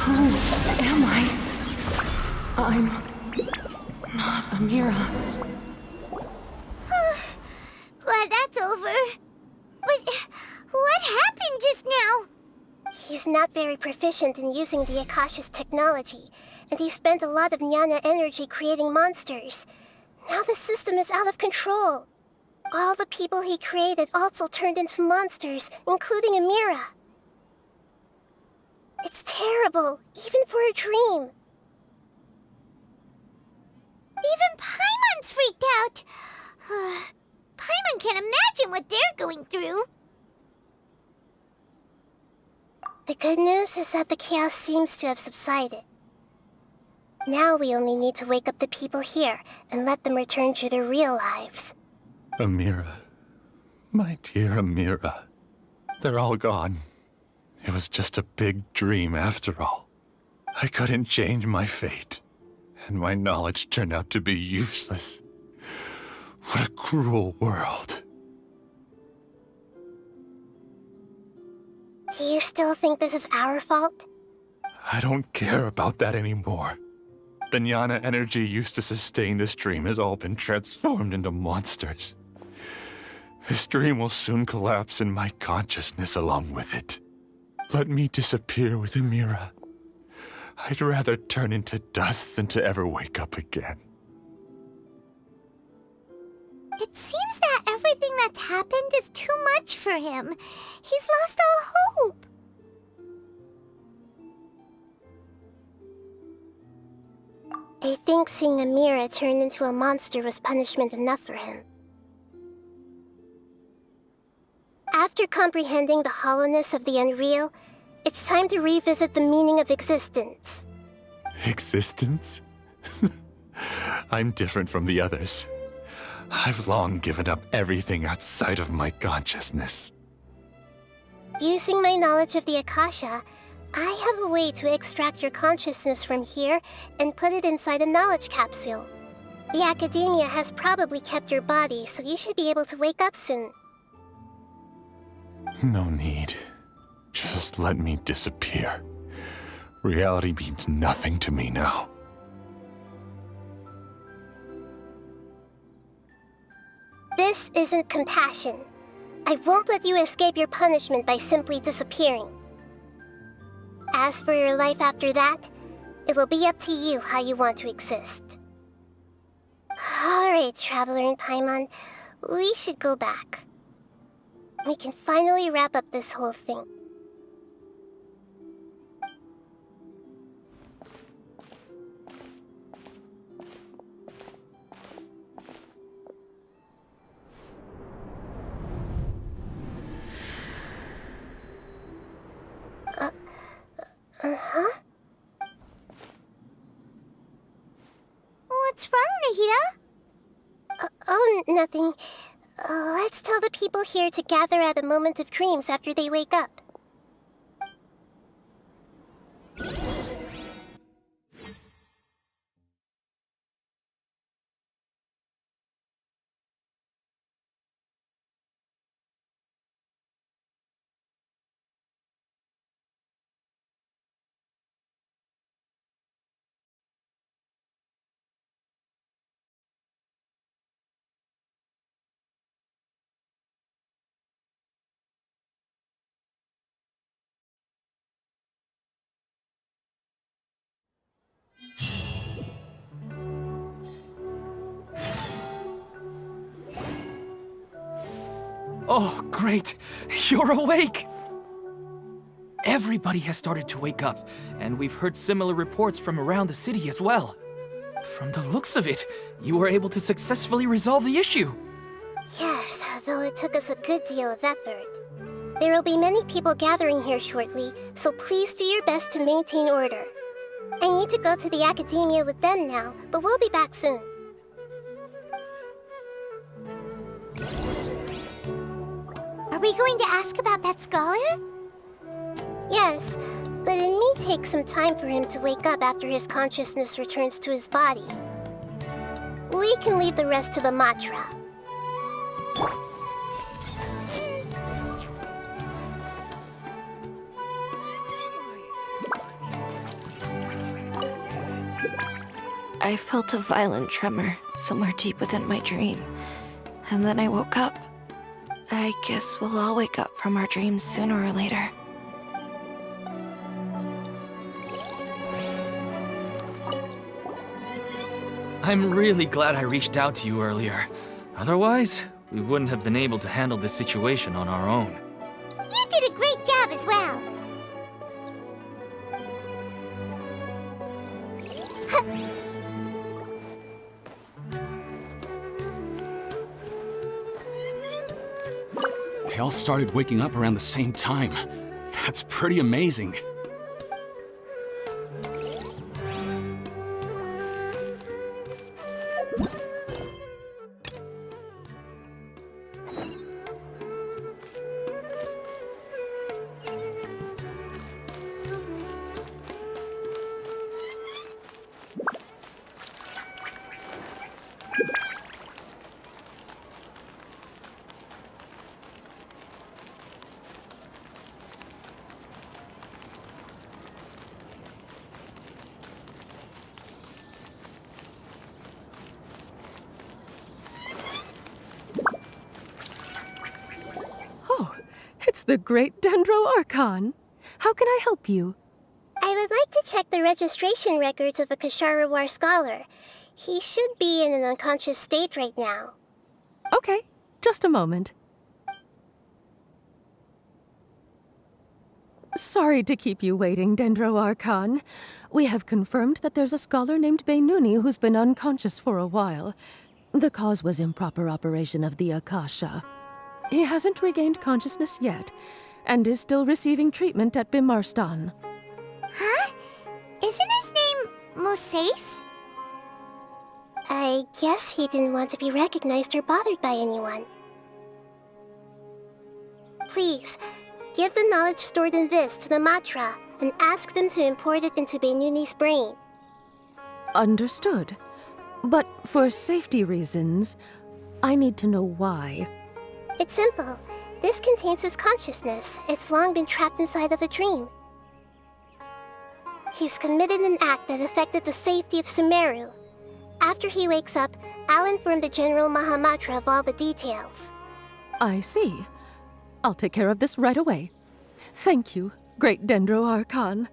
Speaker 6: Who am I? I'm not Amira.
Speaker 1: Glad that's over. But what happened just now?
Speaker 8: He's not very proficient in using the Akasha's technology, and he spent a lot of Jnana energy creating monsters. Now the system is out of control. All the people he created also turned into monsters, including Amira. It's terrible, even for a dream.
Speaker 1: Even Paimon's freaked out. Paimon can't imagine what they're going through.
Speaker 8: The good news is that the chaos seems to have subsided. Now we only need to wake up the people here and let them return to their real lives.
Speaker 17: Amira. My dear Amira. They're all gone. It was just a big dream after all. I couldn't change my fate, and my knowledge turned out to be useless. What a cruel world.
Speaker 8: Do you still think this is our fault?
Speaker 17: I don't care about that anymore. The jnana energy used to sustain this dream has all been transformed into monsters. This dream will soon collapse and my consciousness along with it. Let me disappear with Amira. I'd rather turn into dust than to ever wake up again.
Speaker 1: It seems that everything that's happened is too much for him. He's lost all hope.
Speaker 8: I think seeing Amira turn into a monster was punishment enough for him. After comprehending the hollowness of the unreal, it's time to revisit the meaning of existence.
Speaker 17: Existence? I'm different from the others. I've long given up everything outside of my consciousness.
Speaker 8: Using my knowledge of the Akasha, I have a way to extract your consciousness from here and put it inside a knowledge capsule. The Academia has probably kept your body, so you should be able to wake up soon.
Speaker 17: No need. Just let me disappear. Reality means nothing to me now.
Speaker 8: This isn't compassion. I won't let you escape your punishment by simply disappearing. As for your life after that, it'll be up to you how you want to exist. Alright, Traveler and Paimon, we should go back. We can finally wrap up this whole thing. Uh-huh?
Speaker 1: What's wrong, Nahida?
Speaker 8: Oh, nothing. Let's tell the people here to gather at a moment of dreams after they wake up.
Speaker 2: Oh, great! You're awake! Everybody has started to wake up, and we've heard similar reports from around the city as well. From the looks of it, you were able to successfully resolve the issue.
Speaker 8: Yes, though it took us a good deal of effort. There will be many people gathering here shortly, so please do your best to maintain order. I need to go to the Academia with them now, but we'll be back soon.
Speaker 1: Are we going to ask about that scholar?
Speaker 8: Yes, but it may take some time for him to wake up after his consciousness returns to his body. We can leave the rest to the Matra.
Speaker 7: I felt a violent tremor somewhere deep within my dream, and then I woke up. I guess we'll all wake up from our dreams sooner or later.
Speaker 2: I'm really glad I reached out to you earlier. Otherwise, we wouldn't have been able to handle this situation on our own.
Speaker 1: You did a great job as well.
Speaker 9: They all started waking up around the same time. That's pretty amazing.
Speaker 20: the great Dendro Archon. How can I help you?
Speaker 8: I would like to check the registration records of a Kashara War scholar. He should be in an unconscious state right now.
Speaker 20: Okay, just a moment. Sorry to keep you waiting, Dendro Archon. We have confirmed that there's a scholar named Beinuni who's been unconscious for a while. The cause was improper operation of the Akasha. He hasn't regained consciousness yet, and is still receiving treatment at Bimarstan.
Speaker 1: Huh? Isn't his name Moses?
Speaker 8: I guess he didn't want to be recognized or bothered by anyone. Please, give the knowledge stored in this to the Matra and ask them to import it into Beinuni's brain.
Speaker 20: Understood. But for safety reasons, I need to know why.
Speaker 8: It's simple. This contains his consciousness. It's long been trapped inside of a dream. He's committed an act that affected the safety of Sumeru. After he wakes up, I'll inform the General Mahamatra of all the details.
Speaker 20: I see. I'll take care of this right away. Thank you, great Dendro Archon.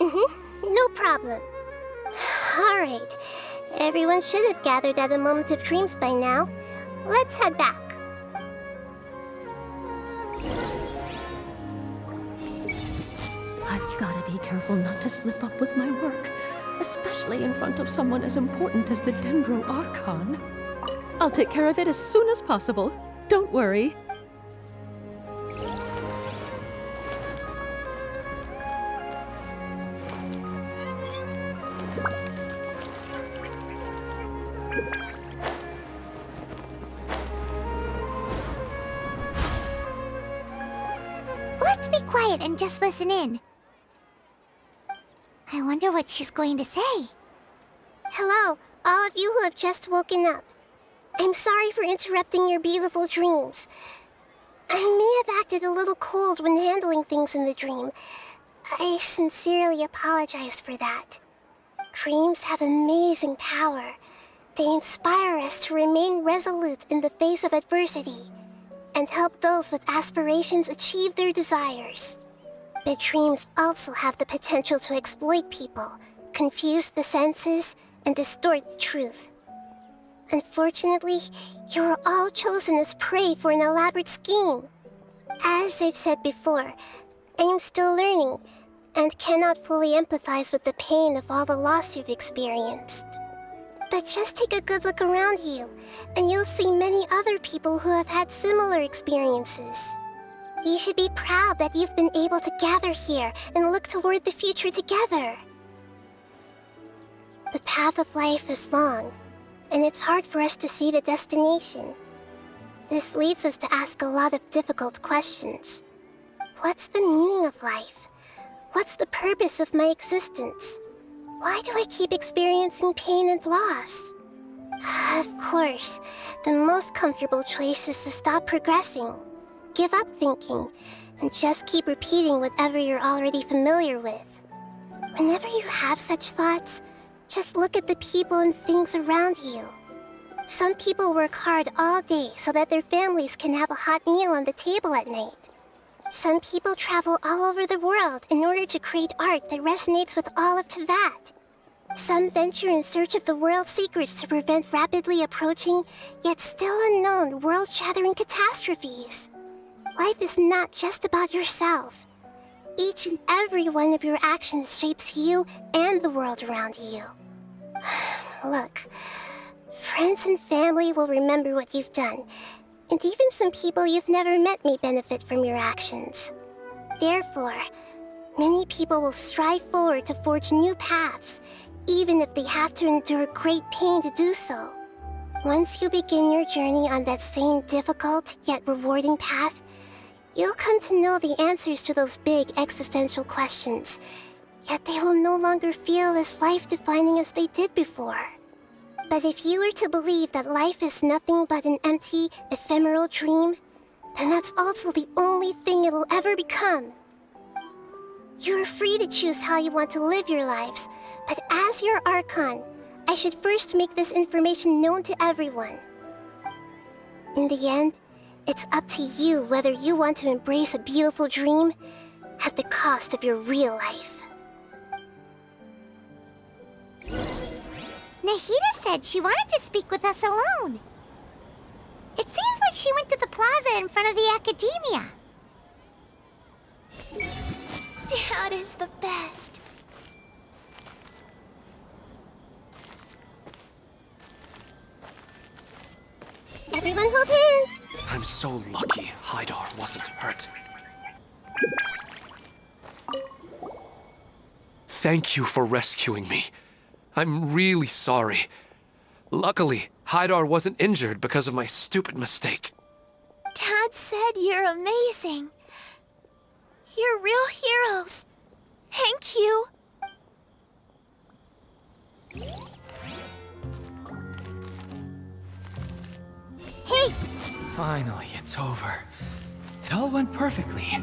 Speaker 8: No problem. Alright. Everyone should have gathered at the Moment of Dreams by now. Let's head back.
Speaker 20: I've got to be careful not to slip up with my work, especially in front of someone as important as the Dendro Archon. I'll take care of it as soon as possible. Don't worry.
Speaker 1: Let's be quiet and just listen in. I wonder what she's going to say.
Speaker 8: Hello, all of you who have just woken up. I'm sorry for interrupting your beautiful dreams. I may have acted a little cold when handling things in the dream. I sincerely apologize for that. Dreams have amazing power. They inspire us to remain resolute in the face of adversity and help those with aspirations achieve their desires. But dreams also have the potential to exploit people, confuse the senses, and distort the truth. Unfortunately, you were all chosen as prey for an elaborate scheme. As I've said before, I am still learning and cannot fully empathize with the pain of all the loss you've experienced. But just take a good look around you, and you'll see many other people who have had similar experiences. You should be proud that you've been able to gather here and look toward the future together. The path of life is long, and it's hard for us to see the destination. This leads us to ask a lot of difficult questions. What's the meaning of life? What's the purpose of my existence? Why do I keep experiencing pain and loss? Of course, the most comfortable choice is to stop progressing. Give up thinking, and just keep repeating whatever you're already familiar with. Whenever you have such thoughts, just look at the people and things around you. Some people work hard all day so that their families can have a hot meal on the table at night. Some people travel all over the world in order to create art that resonates with all of Teyvat. Some venture in search of the world's secrets to prevent rapidly approaching, yet still unknown, world-shattering catastrophes. Life is not just about yourself. Each and every one of your actions shapes you and the world around you. Look, friends and family will remember what you've done, and even some people you've never met may benefit from your actions. Therefore, many people will strive forward to forge new paths, even if they have to endure great pain to do so. Once you begin your journey on that same difficult yet rewarding path, you'll come to know the answers to those big existential questions, yet they will no longer feel as life-defining as they did before. But if you were to believe that life is nothing but an empty, ephemeral dream, then that's also the only thing it'll ever become. You're free to choose how you want to live your lives, but as your Archon, I should first make this information known to everyone. In the end, It's up to you whether you want to embrace a beautiful dream at the cost of your real life.
Speaker 1: Nahida said she wanted to speak with us alone. It seems like she went to the plaza in front of the academia.
Speaker 18: Dad is the best.
Speaker 8: Everyone hold hands!
Speaker 3: I'm so lucky Hydar wasn't hurt. Thank you for rescuing me. I'm really sorry. Luckily, Hydar wasn't injured because of my stupid mistake.
Speaker 18: Dad said you're amazing. You're real heroes. Thank you.
Speaker 1: Hey!
Speaker 2: Finally, it's over. It all went perfectly,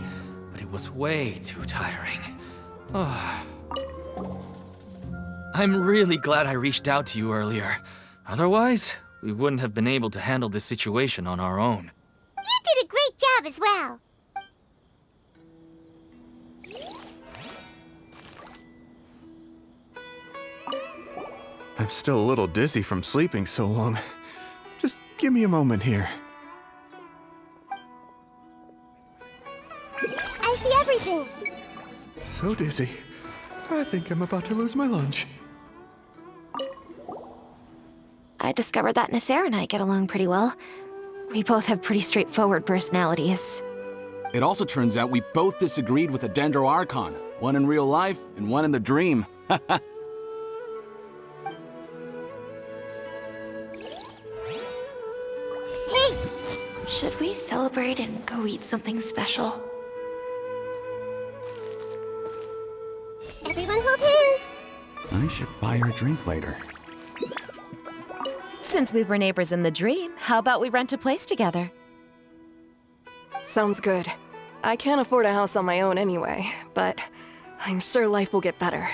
Speaker 2: but it was way too tiring. Oh. I'm really glad I reached out to you earlier. Otherwise, we wouldn't have been able to handle this situation on our own.
Speaker 1: You did a great job as well.
Speaker 13: I'm still a little dizzy from sleeping so long. Just give me a moment here.
Speaker 8: I see everything.
Speaker 13: So dizzy. I think I'm about to lose my lunch.
Speaker 7: I discovered that Nasser and I get along pretty well. We both have pretty straightforward personalities.
Speaker 9: It also turns out we both disagreed with a Dendro Archon. One in real life and one in the dream.
Speaker 1: Hey!
Speaker 7: Should we celebrate and go eat something special?
Speaker 8: Everyone hold hands!
Speaker 9: I should buy her a drink later.
Speaker 21: Since we were neighbors in the dream, how about we rent a place together?
Speaker 15: Sounds good. I can't afford a house on my own anyway, but I'm sure life will get better.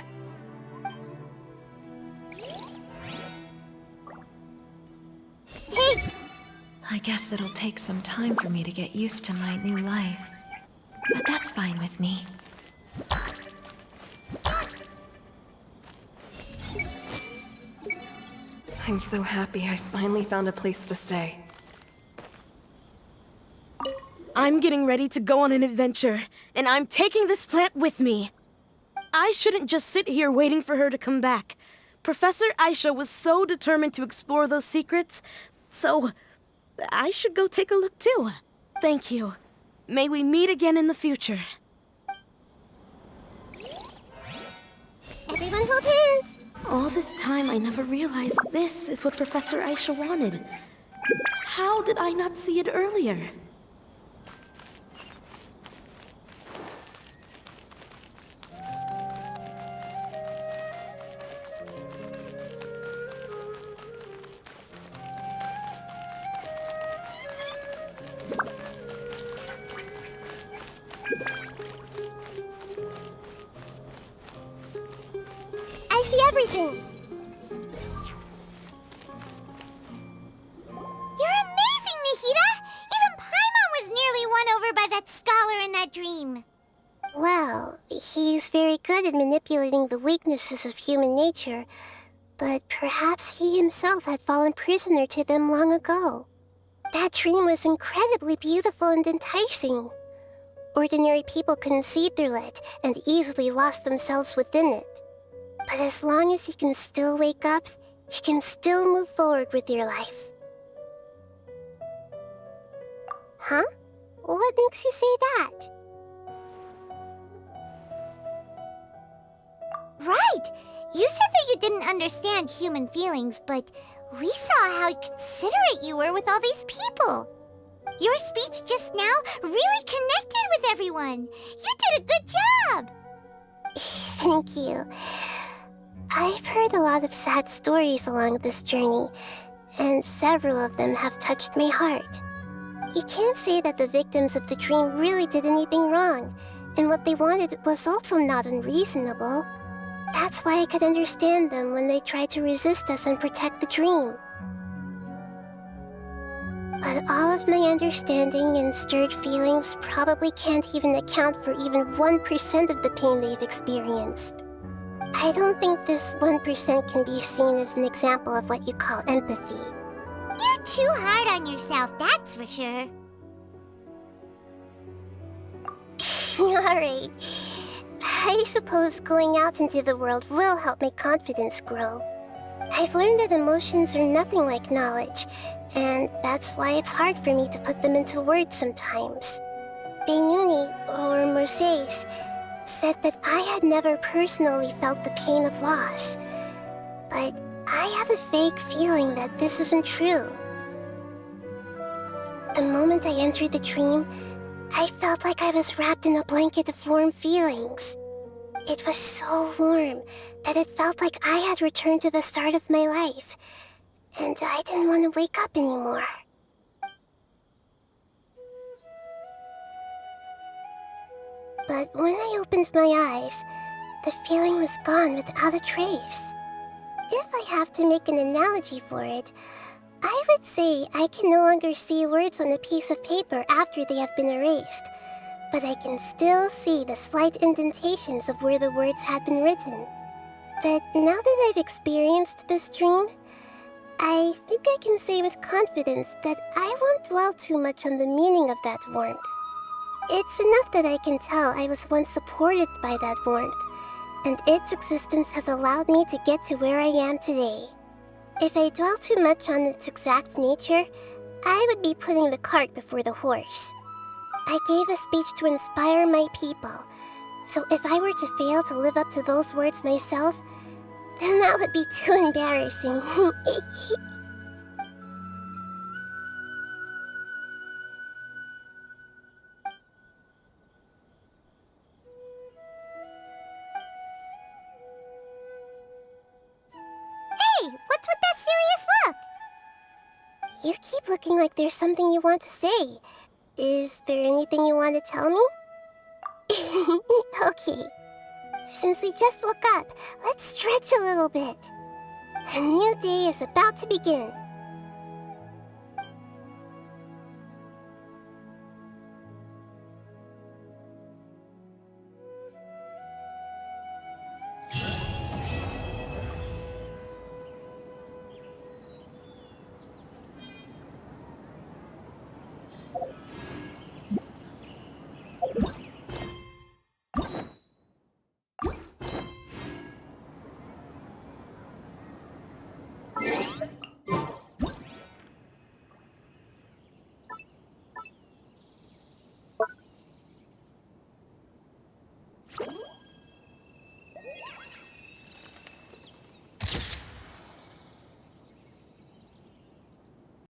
Speaker 1: Hey!
Speaker 7: I guess it'll take some time for me to get used to my new life. But that's fine with me.
Speaker 15: I'm so happy I finally found a place to stay.
Speaker 6: I'm getting ready to go on an adventure, and I'm taking this plant with me. I shouldn't just sit here waiting for her to come back. Professor Aisha was so determined to explore those secrets, so I should go take a look too. Thank you. May we meet again in the future.
Speaker 8: Everyone hold hands!
Speaker 6: All this time, I never realized this is what Professor Aisha wanted. How did I not see it earlier?
Speaker 8: I see everything!
Speaker 1: You're amazing, Nahida! Even Paimon was nearly won over by that scholar in that dream.
Speaker 8: Well, he's very good at manipulating the weaknesses of human nature, but perhaps he himself had fallen prisoner to them long ago. That dream was incredibly beautiful and enticing. Ordinary people couldn't see through it and easily lost themselves within it. But as long as you can still wake up, you can still move forward with your life. Huh? What makes you say that?
Speaker 1: Right! You said that you didn't understand human feelings, but we saw how considerate you were with all these people. Your speech just now really connected with everyone. You did a good job!
Speaker 8: Thank you. I've heard a lot of sad stories along this journey, and several of them have touched my heart. You can't say that the victims of the dream really did anything wrong, and what they wanted was also not unreasonable. That's why I could understand them when they tried to resist us and protect the dream. But all of my understanding and stirred feelings probably can't even account for even 1% of the pain they've experienced. I don't think this 1% can be seen as an example of what you call empathy.
Speaker 1: You're too hard on yourself, that's for sure.
Speaker 8: Alright. I suppose going out into the world will help my confidence grow. I've learned that emotions are nothing like knowledge, and that's why it's hard for me to put them into words sometimes. Benuni, or Oromasdis, said that I had never personally felt the pain of loss, but I have a vague feeling that this isn't true. The moment I entered the dream, I felt like I was wrapped in a blanket of warm feelings. It was so warm that it felt like I had returned to the start of my life, and I didn't want to wake up anymore. But when I opened my eyes, the feeling was gone without a trace. If I have to make an analogy for it, I would say I can no longer see words on a piece of paper after they have been erased, but I can still see the slight indentations of where the words had been written. But now that I've experienced this dream, I think I can say with confidence that I won't dwell too much on the meaning of that warmth. It's enough that I can tell I was once supported by that warmth, and its existence has allowed me to get to where I am today. If I dwell too much on its exact nature, I would be putting the cart before the horse. I gave a speech to inspire my people, so if I were to fail to live up to those words myself, then that would be too embarrassing.
Speaker 1: Hey, what's with that serious look?
Speaker 8: You keep looking like there's something you want to say. Is there anything you want to tell me? Okay. Since we just woke up, let's stretch a little bit. A new day is about to begin.